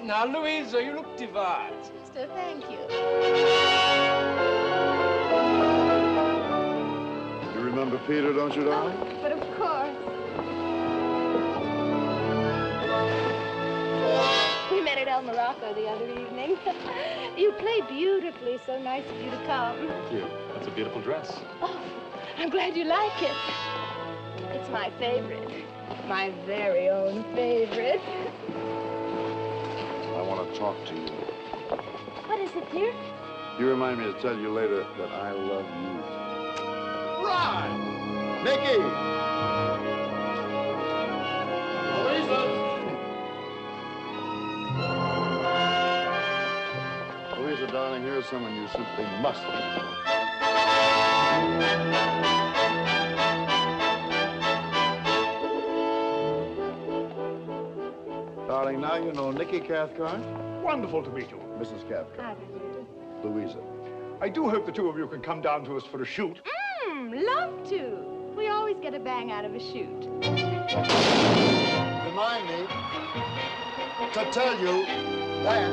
Now, Louisa, you look divine. Sister, thank you. You remember Peter, don't you, darling? But of course. We met at El Morocco the other evening. You play beautifully. So nice of you to come. Thank you. That's a beautiful dress. Oh, I'm glad you like it. It's my favorite. My very own favorite. I want to talk to you. What is it, dear? You remind me to tell you later that I love you. Rod! Mickey! Louisa! you're someone you simply must meet. Darling, now you know Nicky Cathcart. Wonderful to meet you. Mrs. Cathcart. Louisa. I do hope the two of you can come down to us for a shoot. Love to. We always get a bang out of a shoot. Remind me to tell you that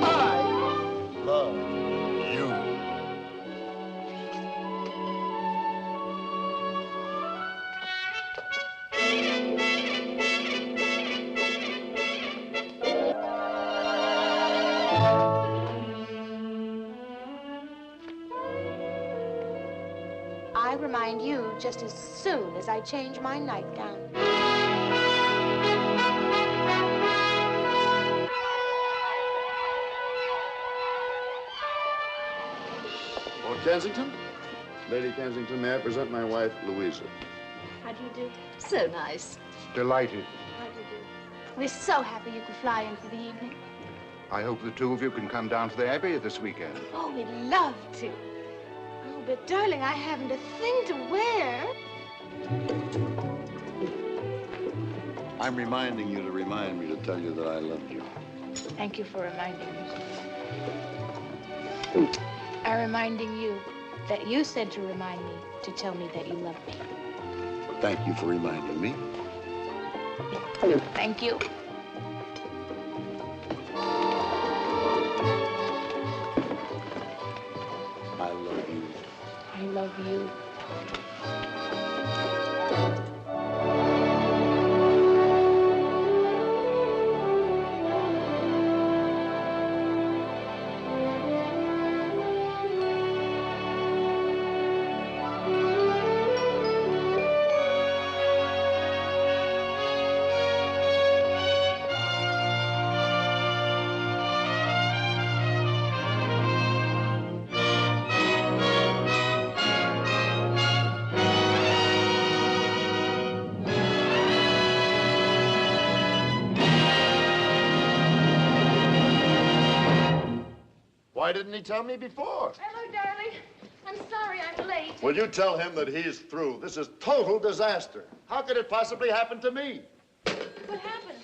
I love you. I remind you just as soon as I change my nightgown. Lord Kensington? Lady Kensington, may I present my wife, Louisa? How do you do? So nice. Delighted. How do you do? We're so happy you could fly in for the evening. I hope the two of you can come down to the Abbey this weekend. Oh, we'd love to. Oh, but darling, I haven't a thing to wear. I'm reminding you to remind me to tell you that I love you. Thank you for reminding me. I'm reminding you that you said to remind me to tell me that you love me. Thank you for reminding me. Thank you. I love you. I love you. Why didn't he tell me before? Hello, darling. I'm sorry I'm late. Will you tell him that he's through? This is total disaster. How could it possibly happen to me? What happened?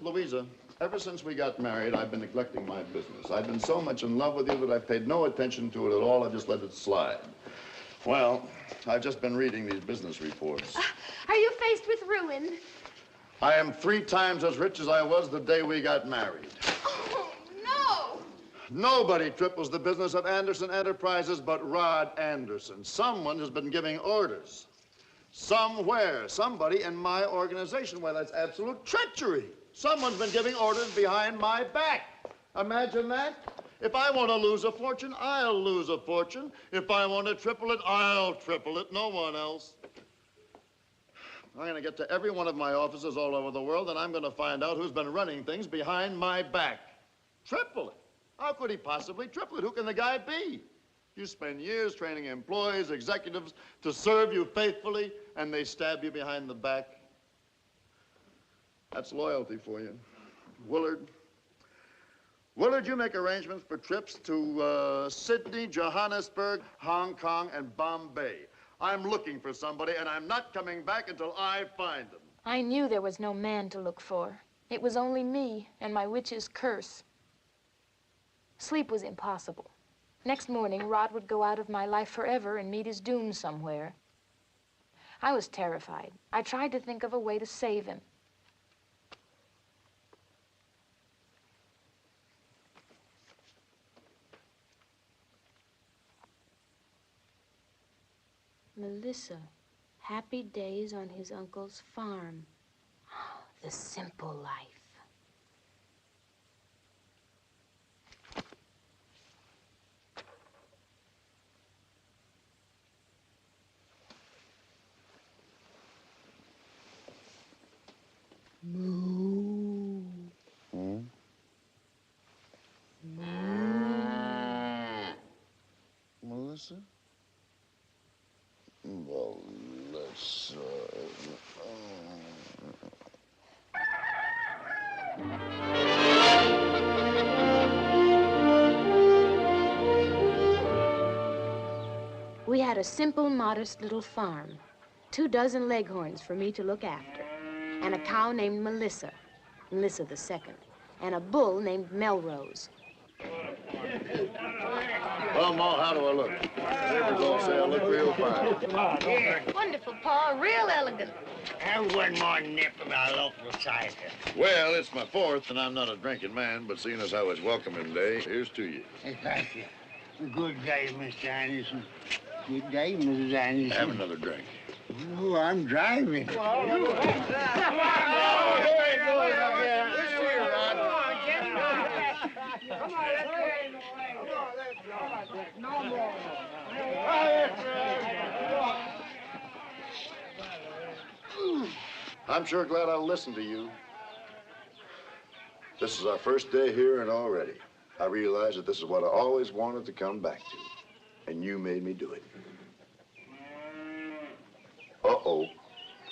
Louisa, ever since we got married, I've been neglecting my business. I've been so much in love with you that I've paid no attention to it at all. I've just let it slide. Well, I've just been reading these business reports. Are you faced with ruin? I am 3 times as rich as I was the day we got married. Oh, no! Nobody triples the business of Anderson Enterprises but Rod Anderson. Someone has been giving orders. Somewhere, somebody in my organization. Well, that's absolute treachery. Someone's been giving orders behind my back. Imagine that. If I want to lose a fortune, I'll lose a fortune. If I want to triple it, I'll triple it. No one else. I'm going to get to every one of my offices all over the world, and I'm going to find out who's been running things behind my back. Triple it. How could he possibly triple it? Who can the guy be? You spend years training employees, executives to serve you faithfully, and they stab you behind the back. That's loyalty for you. Willard, you make arrangements for trips to Sydney, Johannesburg, Hong Kong, and Bombay. I'm looking for somebody, and I'm not coming back until I find them. I knew there was no man to look for. It was only me and my witch's curse. Sleep was impossible. Next morning, Rod would go out of my life forever and meet his doom somewhere. I was terrified. I tried to think of a way to save him. Melissa, happy days on his uncle's farm. The simple life. Moo. Hmm? Melissa? Melissa. We had a simple, modest little farm, 24 leghorns for me to look after, and a cow named Melissa II, and a bull named Melrose. Well, Ma, how do I look? Neighbors all say I look real fine. Wonderful, Pa. Real elegant. And one more nip of our local cider. Well, it's my 4th, and I'm not a drinking man, but seeing as how it's welcoming day, here's to you. Hey, thank you. Good day, Mr. Anderson. Good day, Mrs. Anderson. Have another drink. Oh, I'm driving. Come on, no more. I'm sure glad I listened to you. This is our first day here, and already I realize that this is what I always wanted to come back to, and you made me do it. Uh-oh,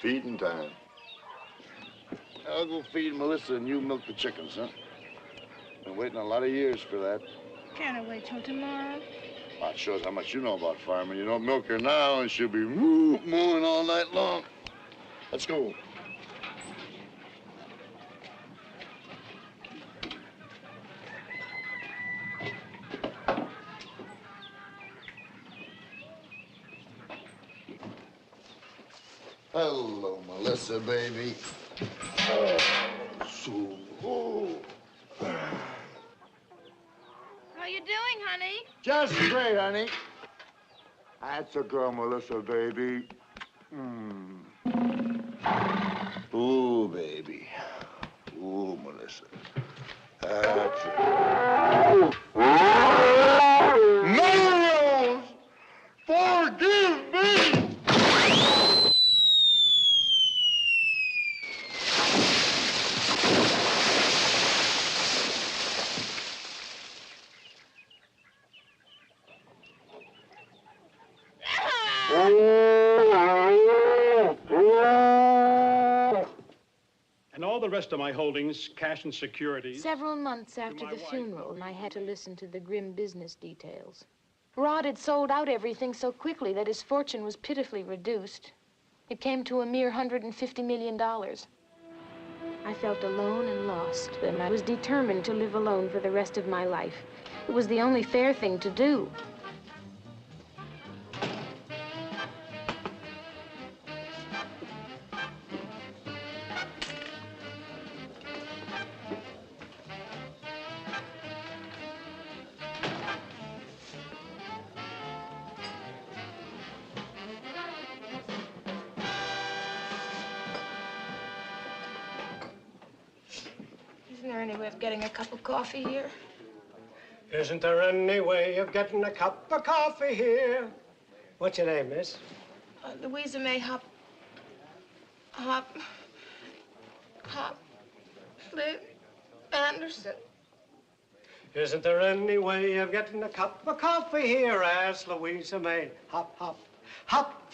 feeding time. I'll go feed Melissa and you milk the chickens, huh? Been waiting a lot of years for that. Can't I wait till tomorrow? Well, it shows how much you know about farming. You don't milk her now, and she'll be mooing all night long. Let's go. Hello, Melissa, baby. Oh, How you doing, honey? just great, honey. That's a girl, Melissa, baby. Ooh, baby. Ooh, Melissa. That's it. Melrose! Forgive me! And all the rest of my holdings, cash and securities. Several months after the funeral, I had to listen to the grim business details. Rod had sold out everything so quickly that his fortune was pitifully reduced. It came to a mere $150 million. I felt alone and lost, and I was determined to live alone for the rest of my life. It was the only fair thing to do. Isn't there any way of getting a cup of coffee here? Isn't there any way of getting a cup of coffee here? What's your name, miss? Louisa May Flip Anderson. Isn't there any way of getting a cup of coffee here? Asked Louisa May. Hop,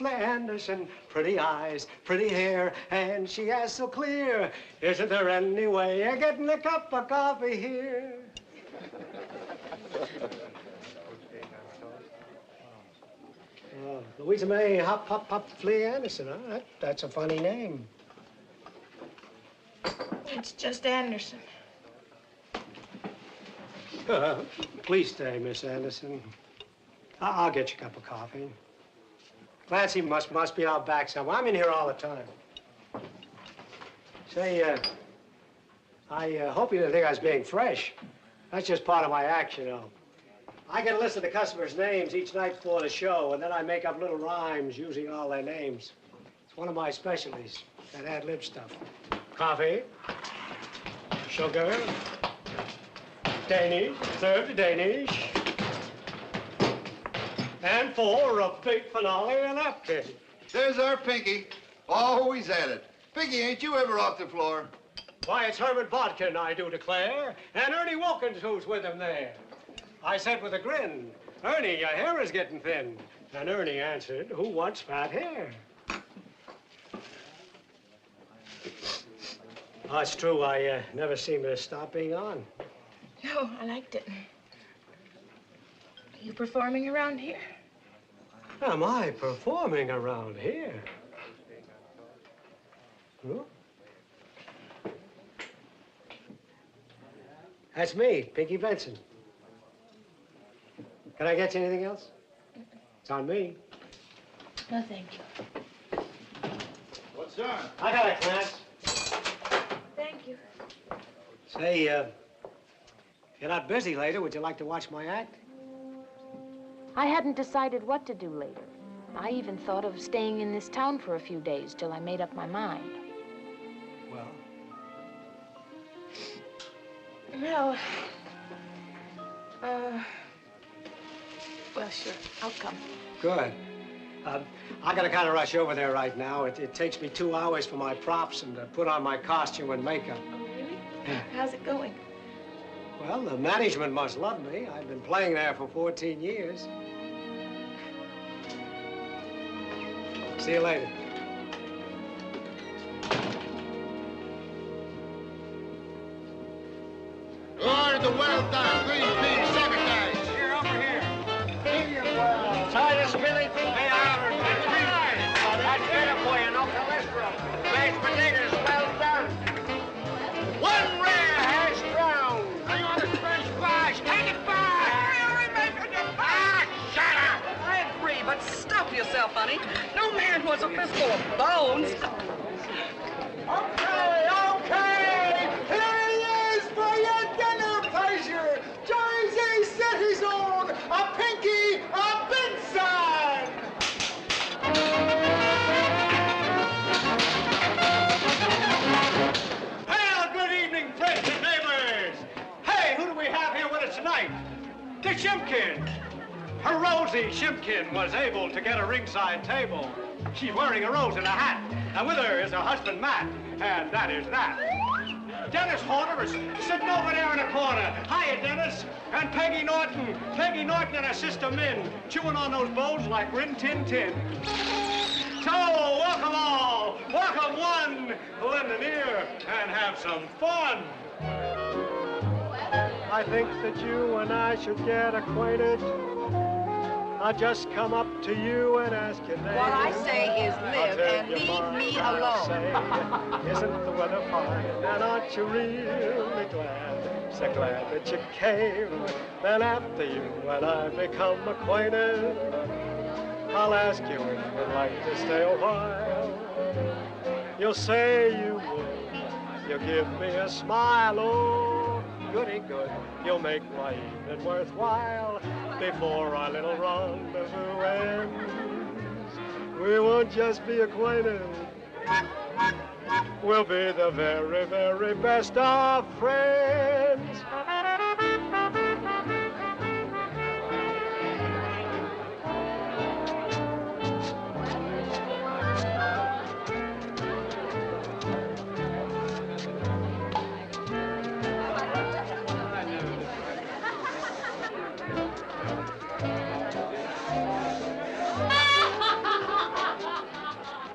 Anderson. Pretty eyes, pretty hair, and she asked so clear. Isn't there any way of getting a cup of coffee here? Louisa May Hop, Flea Anderson, huh? That's a funny name. It's just Anderson. Please stay, Miss Anderson. I'll get you a cup of coffee. Clancy must be out back somewhere. I'm in here all the time. Say, I hope you didn't think I was being fresh. That's just part of my act, you know. I get a list of the customers' names each night before the show, and then I make up little rhymes using all their names. It's one of my specialties, that ad-lib stuff. Coffee, sugar, Danish, served Danish, and for a big finale and after. There's our Pinky, always at it. Pinky, ain't you ever off the floor? Why, it's Herbert Bodkin, I do declare, and Ernie Wilkins who's with him there. I said with a grin, Ernie, your hair is getting thin. And Ernie answered, who wants fat hair? Oh, it's true, I never seem to stop being on. No, I liked it. Are you performing around here? Am I performing around here? Huh? That's me, Pinky Benson. Can I get you anything else? It's on me. No, thank you. What's done? I got it, Clarence. Thank you. Say, if you're not busy later, would you like to watch my act? I hadn't decided what to do later. I even thought of staying in this town for a few days till I made up my mind. Well? No. Well, sure. I'll come. Good. I gotta kind of rush over there right now. It takes me 2 hours for my props and to put on my costume and makeup. Oh, really? Yeah. How's it going? Well, the management must love me. I've been playing there for 14 years. See you later. Order the well-done green bean sabotage. Here, over here. Medium well. Titus Billy. Hey, Albert. That's better for you, no cholesterol. Mashed potatoes, well done. One rare hash brown. Hang on the French fries. Take it back. Really making it back. Shut up. I agree, but stop yourself, honey. No man was a fistful of bones. Okay, okay. Here he is for your dinner pleasure. Jersey City's own, a Pinky, a Benson. Well, good evening, friends and neighbors. Hey, who do we have here with us tonight? The Shimkin. Her Rosie Shimkin was able to get a ringside table. She's wearing a rose in a hat, and with her is her husband, Matt, and that is that. Dennis Horner is sitting over there in the corner. Hiya, Dennis. And Peggy Norton. Peggy Norton and her sister Min, chewing on those bowls like Rin Tin Tin. So, welcome all. Welcome one. Lend an ear and have some fun. I think that you and I should get acquainted. I'll just come up to you and ask your name. What I say is live and leave me alone. Isn't the weather fine? And aren't you really glad? So glad that you came. Then after you and I become acquainted, I'll ask you if you'd like to stay a while. You'll say you will. You'll give me a smile. Oh, goody good. You'll make my evening worthwhile. Before our little rendezvous ends, we won't just be acquainted. We'll be the very, very best of friends.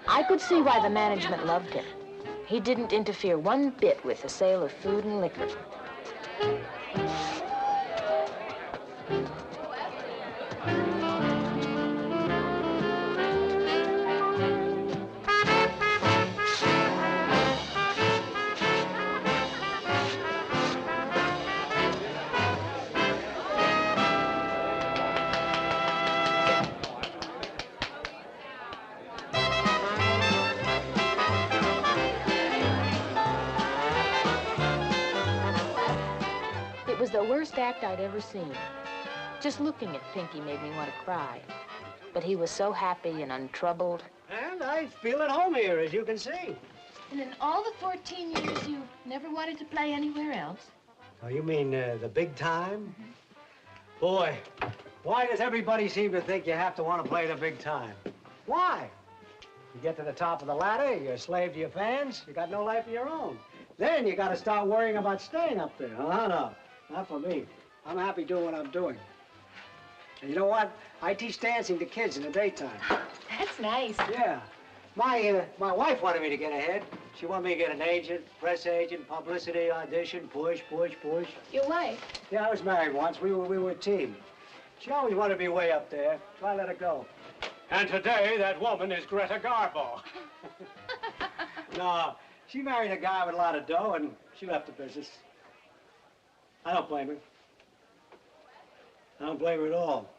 I could see why the management loved him. He didn't interfere one bit with the sale of food and liquor. It was the worst act I'd ever seen. Just looking at Pinky made me want to cry. But he was so happy and untroubled. And I feel at home here, as you can see. And in all the 14 years, you never wanted to play anywhere else? Oh, you mean the big time? Boy, why does everybody seem to think you have to want to play the big time? Why? You get to the top of the ladder, you're a slave to your fans, you got no life of your own. Then you got to start worrying about staying up there. No, not for me. I'm happy doing what I'm doing. And you know what? I teach dancing to kids in the daytime. That's nice. Yeah. My wife wanted me to get ahead. She wanted me to get an agent, press agent, publicity audition, push. Your wife? Yeah, I was married once. We were a team. She always wanted to be way up there, so I let her go. And today, that woman is Greta Garbo. No, she married a guy with a lot of dough, and she left the business. I don't blame her. I don't blame her at all.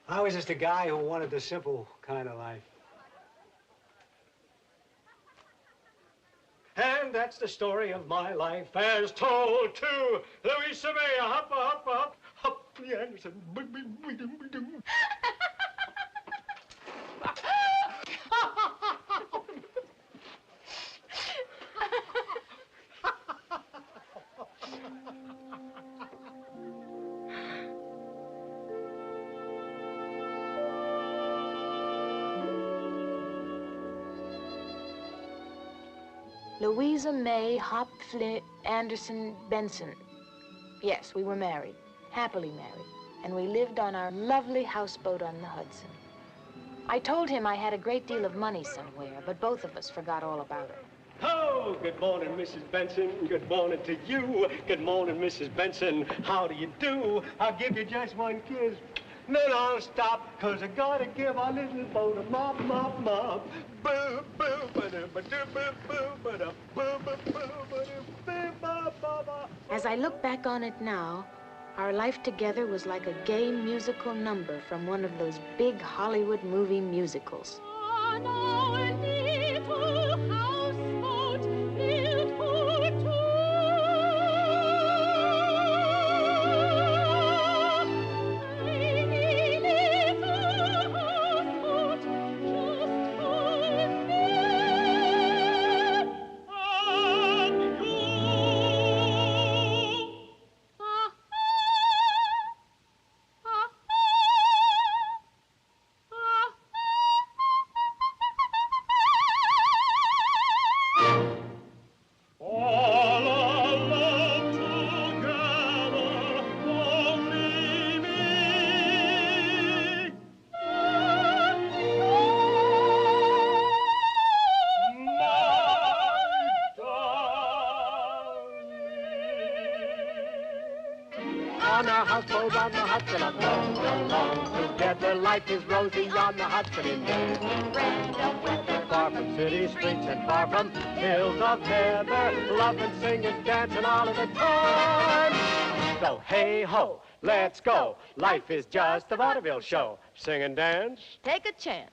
I was just a guy who wanted the simple kind of life. And that's the story of my life as told to Louisa May. Hop, hop, hop, hop, Anderson. Louisa May Anderson Benson. Yes, we were married, happily married, and we lived on our lovely houseboat on the Hudson. I told him I had a great deal of money somewhere, but both of us forgot all about it. Oh, good morning, Mrs. Benson. Good morning to you. Good morning, Mrs. Benson. How do you do? I'll give you just one kiss. Then I'll stop, 'cause I gotta give our little boat a mop, mop, mop. Boo, boo, ba-da, ba-da, boo, boo, ba-da, boo, boo, boo, ba-da, boo, ba, ba, ba. As I look back on it now, our life together was like a gay musical number from one of those big Hollywood movie musicals. On our little houseboat built for two. Tiny little houseboat just for me and you. On our houseboat on the Hudson, along, together life is rosy on the Hudson in days of rain, of weather, far from city streets and far from hills of heather, loving, singing, dancing all of the time. So hey ho, let's go. Life is just a vaudeville show. Sing and dance. Take a chance.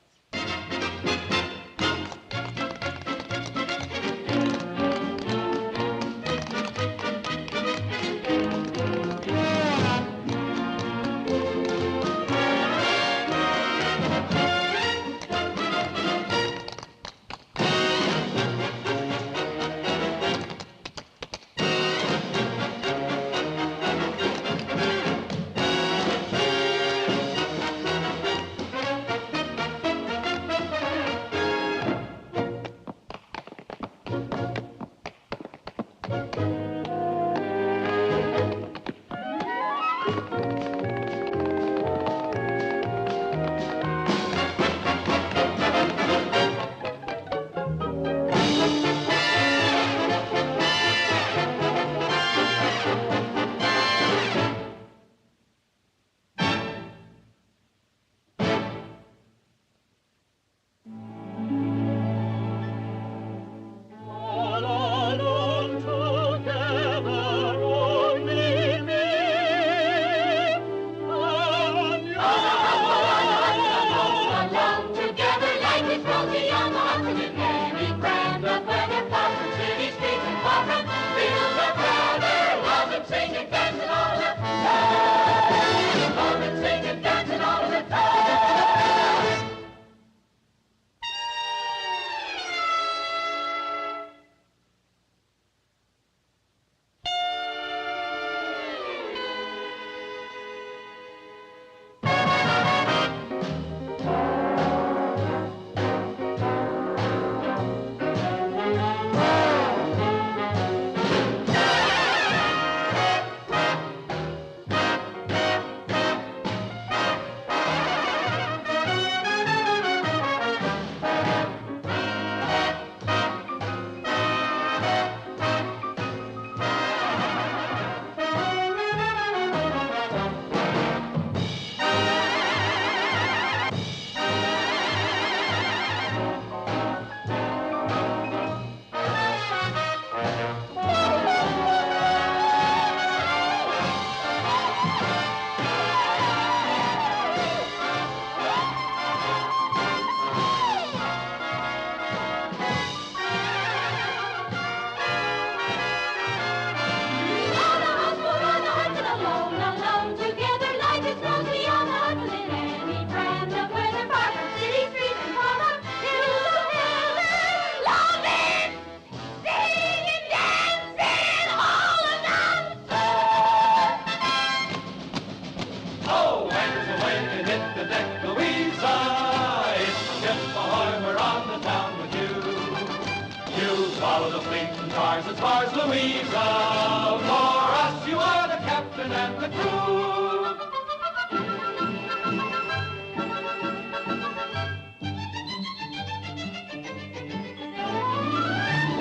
Louisa, for us you are the captain and the crew.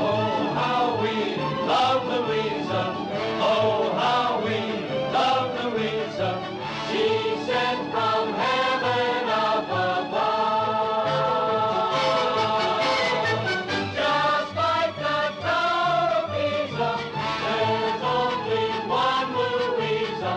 Oh, how we love Louisa. Oh, how we love Louisa. She sent from heaven up above. Just like the Tower of Pisa, there's only one Louisa.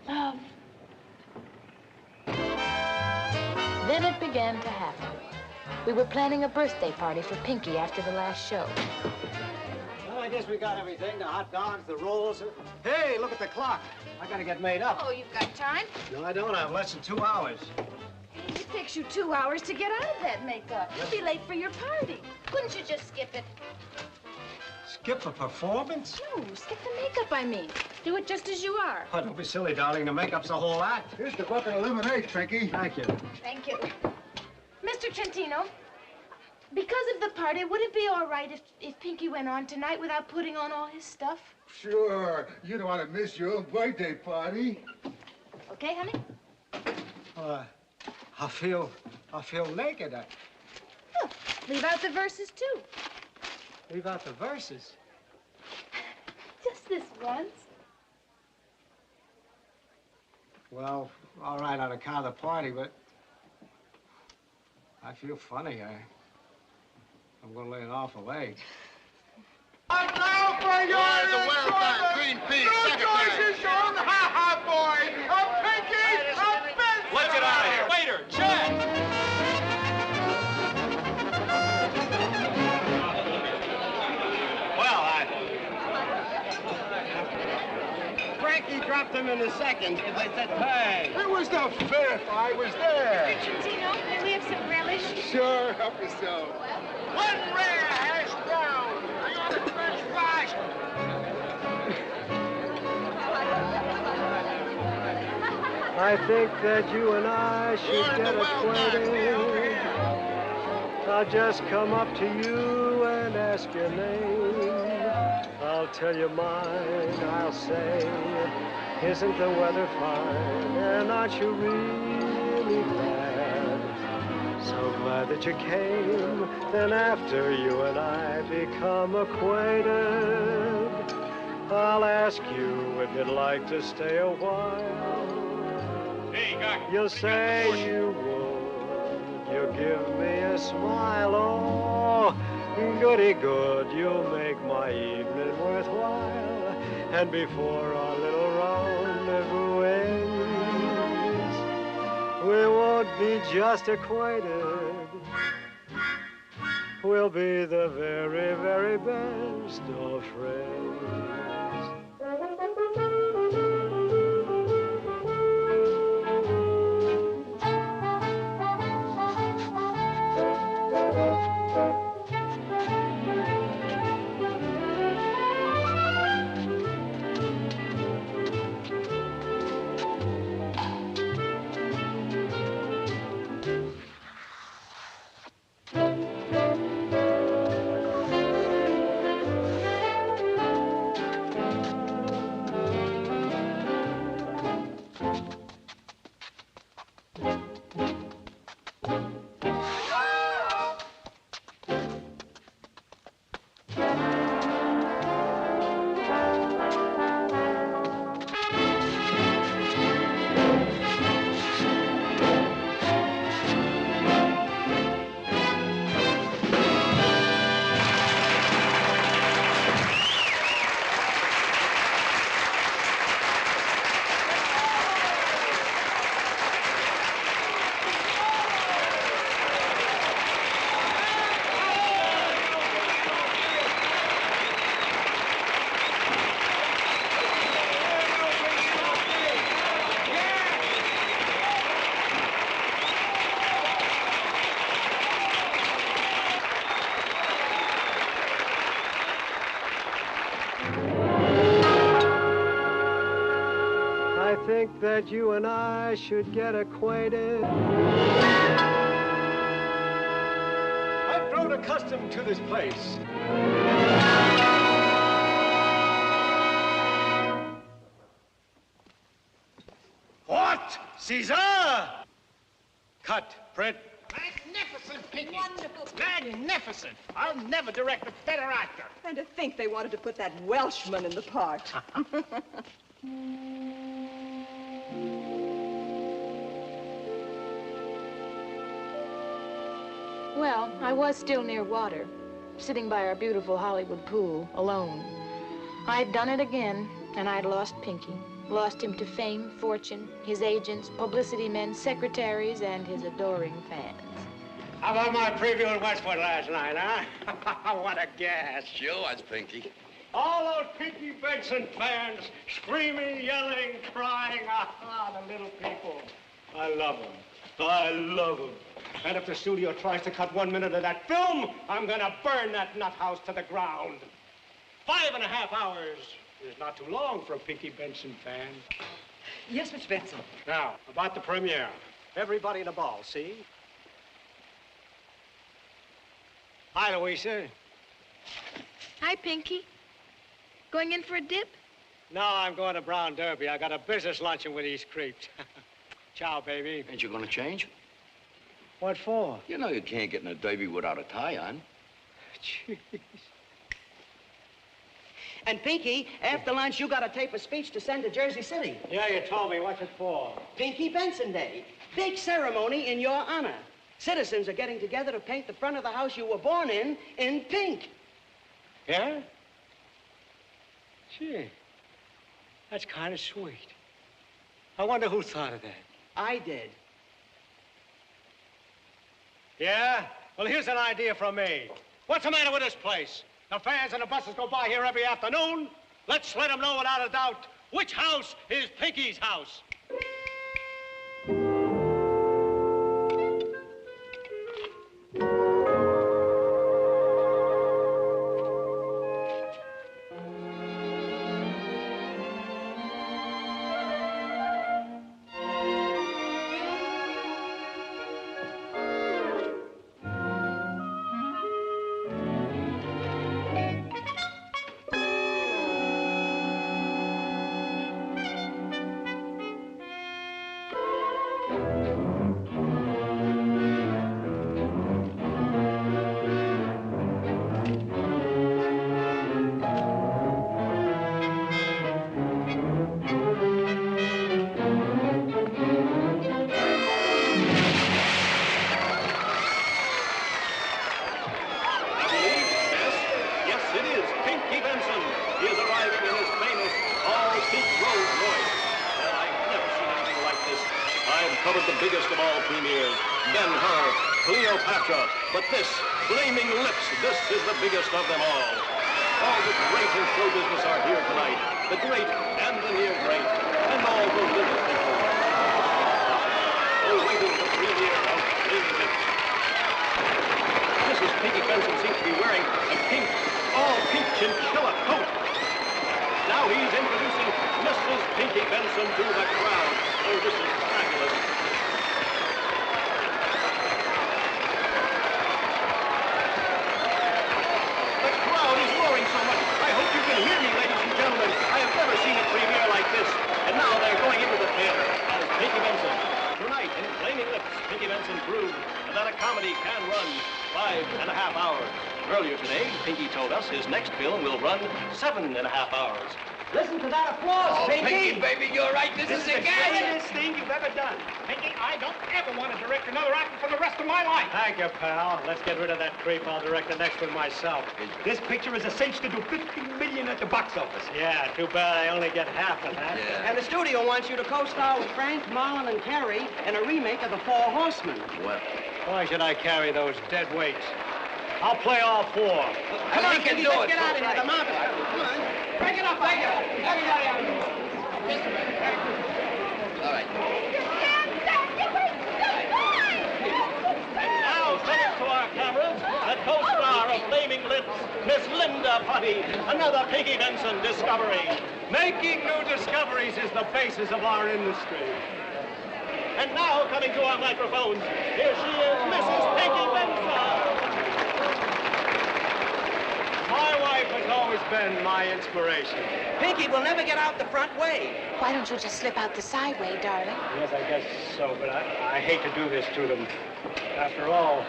Love. Then it began to happen. We were planning a birthday party for Pinky after the last show. Well, I guess we got everything. The hot dogs, the rolls. Hey, look at the clock. I gotta get made up. Oh, you've got time? No, I don't. I have less than 2 hours. It takes you 2 hours to get out of that makeup. You'll be late for your party. Couldn't you just skip it? Skip a performance? No, skip the makeup, I mean. Do it just as you are. Oh, don't be silly, darling. The makeup's the whole act. Here's the bucket of lemonade, Pinky. Thank you. Thank you. Mr. Trentino, because of the party, would it be all right if Pinky went on tonight without putting on all his stuff? Sure. You don't want to miss your own birthday party. Okay, honey? I feel naked. Look, leave out the verses, too. Leave out the verses. Just this once. Well, all right on account of the party, but I feel funny. I'm gonna lay an awful egg. And now for your the well-done green peas secretary. Shown, ha-ha, boy. A Pinky, a Benson. Let's get out of here. Waiter, check. Frankie dropped him in the second. They said, hey. It was the fifth. I was there. Trentino, may we have some relish? Sure, help yourself. One rare hash brown. You want the French fries? I think that you and I should get acquainted. I'll just come up to you and ask your name. I'll tell you mine, I'll say, isn't the weather fine? And aren't you really glad? So glad that you came. Then after you and I become acquainted, I'll ask you if you'd like to stay a while. Hey, Doc. You'll say you would. You'll give me a smile. Oh, goody good. You'll make my evening worthwhile. And before our little rendezvous ends, we won't be just acquainted. We'll be the very, very best of friends. think that you and I should get acquainted. I've grown accustomed to this place. What? Caesar! Cut, Fred. Magnificent, Pinky. Wonderful. Magnificent. I'll never direct a better actor. And to think they wanted to put that Welshman in the part. Well, I was still near water, sitting by our beautiful Hollywood pool, alone. I'd done it again, and I'd lost Pinky. Lost him to fame, fortune, his agents, publicity men, secretaries, and his adoring fans. How about my preview in Westwood last night, huh? What a gas. Sure was, Pinky. All those Pinky Benson fans screaming, yelling, crying. Ah, the little people. I love them. I love them. And if the studio tries to cut 1 minute of that film, I'm gonna burn that nut house to the ground. 5.5 hours is not too long for a Pinky Benson fan. Yes, Mr. Benson. Now, about the premiere. Everybody in the ball, see? Hi, Louisa. Hi, Pinky. Going in for a dip? No, I'm going to Brown Derby. I got a business luncheon with these creeps. Ciao, baby. Ain't you gonna change? What for? You know you can't get in a derby without a tie on. Jeez. And Pinky, after lunch, you got to tape a speech to send to Jersey City. Yeah, you told me. What's it for? Pinky Benson Day. Big ceremony in your honor. Citizens are getting together to paint the front of the house you were born in pink. Yeah? Gee, that's kind of sweet. I wonder who thought of that. I did. Yeah? Well, here's an idea from me. What's the matter with this place? The fans and the buses go by here every afternoon. Let's let them know without a doubt which house is Pinky's house. Covered the biggest of all premieres, Ben-Hur, Cleopatra, but this, Flaming Lips, this is the biggest of them all. All the great in show business are here tonight, the great and the near great, and all the little people. Awaiting the premiere of Flaming Lips. Mrs. Pinky Benson seems to be wearing a pink, all-pink chinchilla coat. Now he's introducing Mrs. Pinky Benson to the crowd. Oh, this is fabulous. The crowd is roaring so much. I hope you can hear me, ladies and gentlemen. I have never seen a premiere like this. And now they're going into the theater as Pinky Benson. Tonight, in Flaming Lips, Pinky Benson proved that a comedy can run 5.5 hours. Earlier today, Pinky told us his next film will run 7.5 hours. Listen to that applause, Oh, Pinky. Pinky, baby, you're right. This is the greatest thing you've ever done. Pinky, I don't ever want to direct another actor for the rest of my life. Thank you, pal. Let's get rid of that creep. I'll direct the next one myself. This picture is a cinch to do 15 million at the box office. Yeah, too bad I only get half of that. Yeah. And the studio wants you to co-star with Frank, Marlon, and Carrie in a remake of The Four Horsemen. Well, Why should I carry those dead weights? I'll play all four. Come on, he can Pinky, do let's it. get out of here. The mountain. Come on. Break it up, break it up. Everybody out. all right. And now, turning to our cameras, the co-star of Flaming Lips, Miss Lips. Linda Putty, another Pinky Benson discovery. Making new discoveries is the basis of our industry. And now, coming to our microphones, here she is, Mrs. Pinky Benson. My wife has always been my inspiration. Pinky will never get out the front way. Why don't you just slip out the side way, darling? Yes, I guess so, but I hate to do this to them. After all,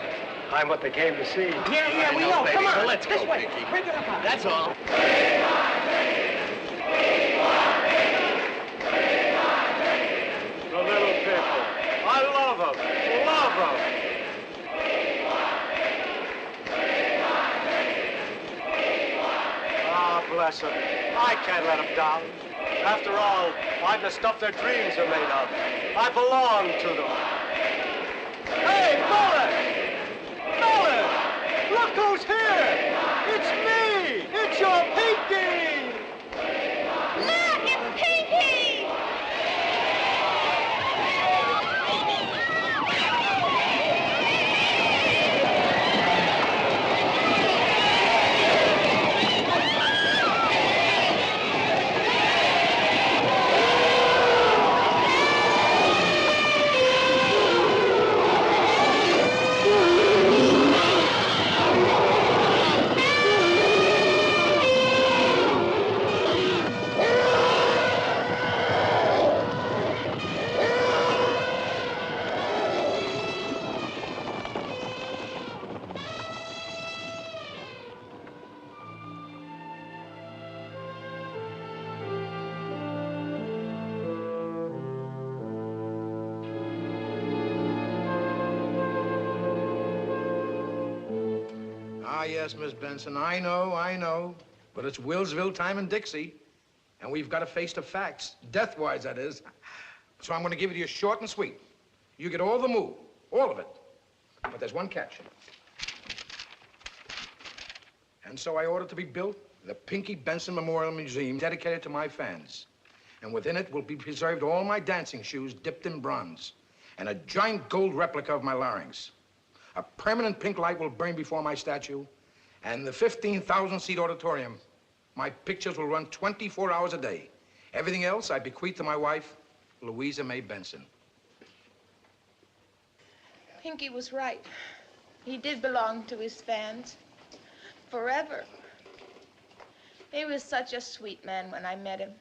I'm what they came to see. Yeah, we know. Baby. Come on, So let's this go, way. Pinky. Bring it up. That's all. The little people. I love them. Love them. Ah, bless them. I can't let them down. After all, I'm the stuff their dreams are made of. I belong to them. Hey, Mullet! Mullet! Look who's here! It's me! It's your Pinky! Look, it's Pinky! Ah, yes, Miss Benson, I know. But it's Willsville time in Dixie. And we've got to face the facts, death-wise, that is. So I'm going to give it to you short and sweet. You get all the moo, all of it. But there's one catch. And so I ordered to be built the Pinky Benson Memorial Museum dedicated to my fans. And within it will be preserved all my dancing shoes dipped in bronze and a giant gold replica of my larynx. A permanent pink light will burn before my statue, and the 15,000-seat auditorium, my pictures will run 24 hours a day. Everything else I bequeath to my wife, Louisa May Benson. Pinky was right. He did belong to his fans. Forever. He was such a sweet man when I met him.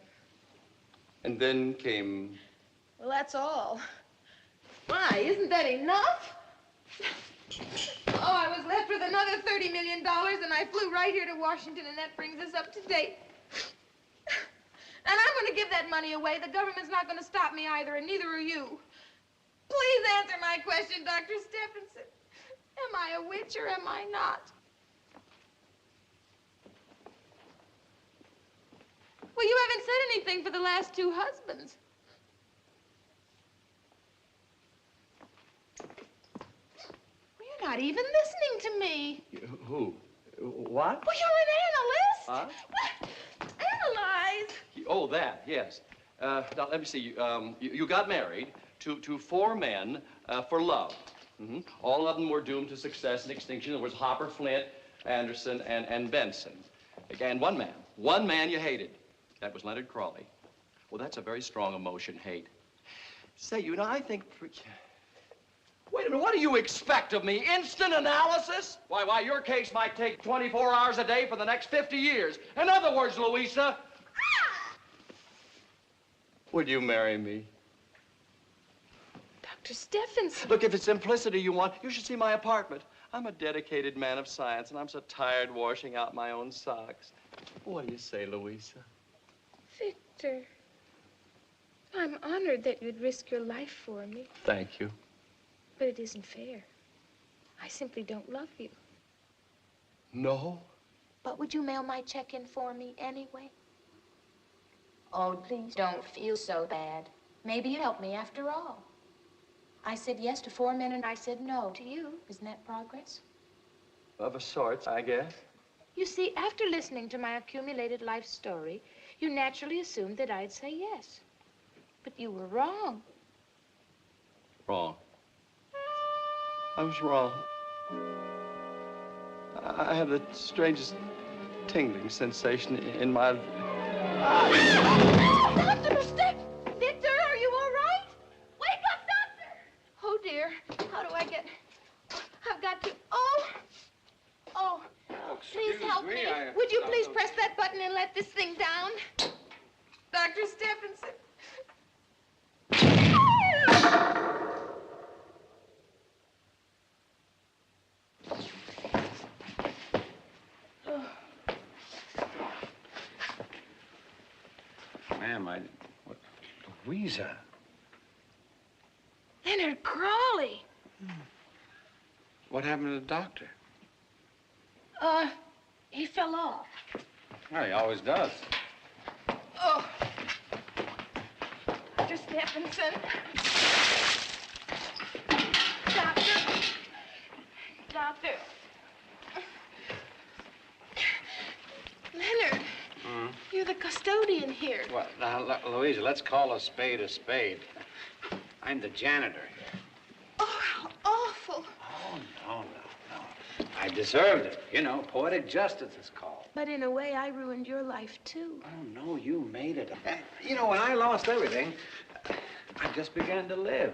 And then came... Well, that's all. Why, isn't that enough? Oh, I was left with another $30 million, and I flew right here to Washington, and that brings us up to date. And I'm going to give that money away. The government's not going to stop me either, and neither are you. Please answer my question, Dr. Stephenson. Am I a witch or am I not? Well, you haven't said anything for the last 2 husbands. Well, you're not even listening to me. Who? What? Well, you're an analyst. Huh? What? Analyze. Oh, that, yes. Now, let me see. You got married to 4 men for love. Mm-hmm. All of them were doomed to success and extinction. There was Hopper, Flint, Anderson, and Benson. And one man you hated. That was Leonard Crawley. Well, that's a very strong emotion, hate. Say, you know, I think... Wait a minute, what do you expect of me? Instant analysis? Why, your case might take 24 hours a day for the next 50 years. In other words, Louisa... Would you marry me? Dr. Stephenson. Look, if it's simplicity you want, you should see my apartment. I'm a dedicated man of science, and I'm so tired washing out my own socks. What do you say, Louisa? Victor, I'm honored that you'd risk your life for me, Thank you. but it isn't fair. I simply don't love you. No? But would you mail my check in for me anyway? Oh, please don't feel so bad. Maybe you'd help me after all. I said yes to 4 men and I said no to you. Isn't that progress? Of a sort, I guess. You see, after listening to my accumulated life story, you naturally assumed that I'd say yes. But you were wrong. Wrong. I was wrong. I have the strangest tingling sensation in my... Doctor, step! Victor, are you all right? Wake up, Doctor! Oh, dear. How do I get... I've got to... Oh, please help me. Would you please press that button and let this thing down? Dr. Stephenson. Ma'am, what? Louisa. Leonard Crawley. What happened to the doctor? He fell off. Well, he always does. Oh. Dr. Stephenson. Doctor. Leonard, you're the custodian here. What? Now, Louisa, let's call a spade a spade. I'm the janitor. Oh, how awful. Oh, no. I deserved it. You know, poetic justice is called. But in a way, I ruined your life, too. Oh, no, you made it. You know, when I lost everything, I just began to live.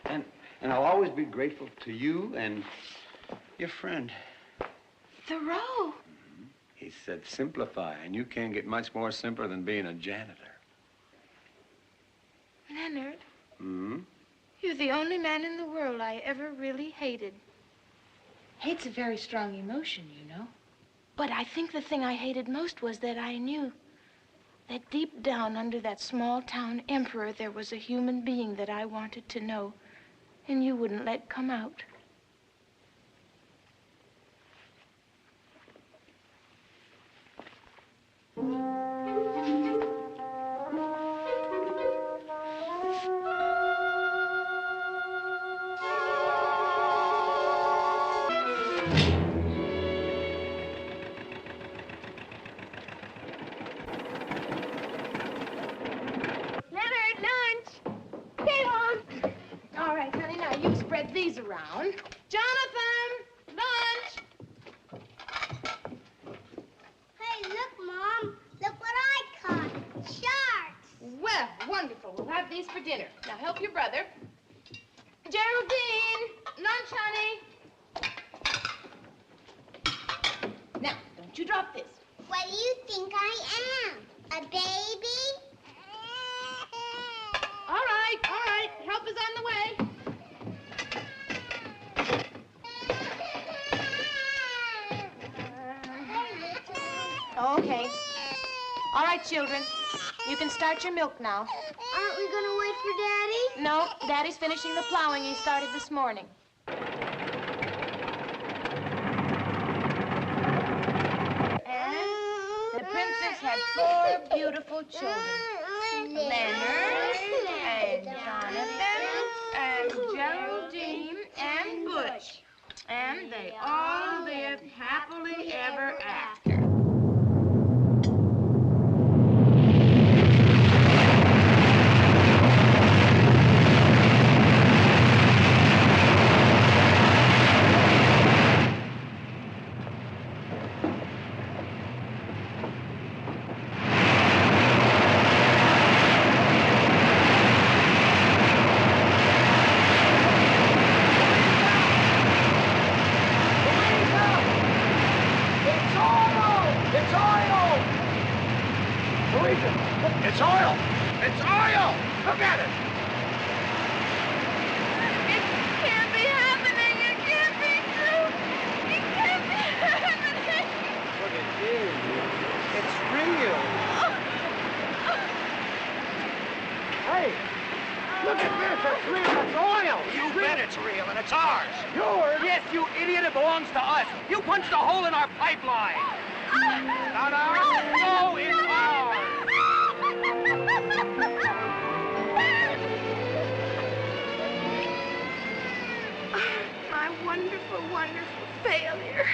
And I'll always be grateful to you and your friend. Thoreau. He said simplify, and you can't get much more simpler than being a janitor. Leonard. Hmm? You're the only man in the world I ever really hated. Hate's a very strong emotion, you know. But I think the thing I hated most was that I knew that deep down under that small-town emperor there was a human being that I wanted to know, and you wouldn't let come out. These around. Jonathan, lunch. Hey, look, Mom. Look what I caught. Sharks. Well, wonderful. We'll have these for dinner. Now, help your brother. Geraldine, lunch, honey. Now, don't you drop this. What do you think I am? A baby? All right. Help is on the way. Okay. All right, children. You can start your milk now. Aren't we gonna wait for Daddy? No, Daddy's finishing the plowing he started this morning. And the princess had 4 beautiful children. Leonard, and Jonathan, and Geraldine, and Butch. And they all lived happily ever after. It's oil! It's oil! Look at it! It can't be happening. It can't be true. It can't be happening. But it is. It's real. Hey, look at this. It's real. It's oil. You bet it's real, and it's ours. Yours? Yes, you idiot. It belongs to us. You punched a hole in our pipeline. Not ours. No, it's ours. My wonderful, wonderful failure.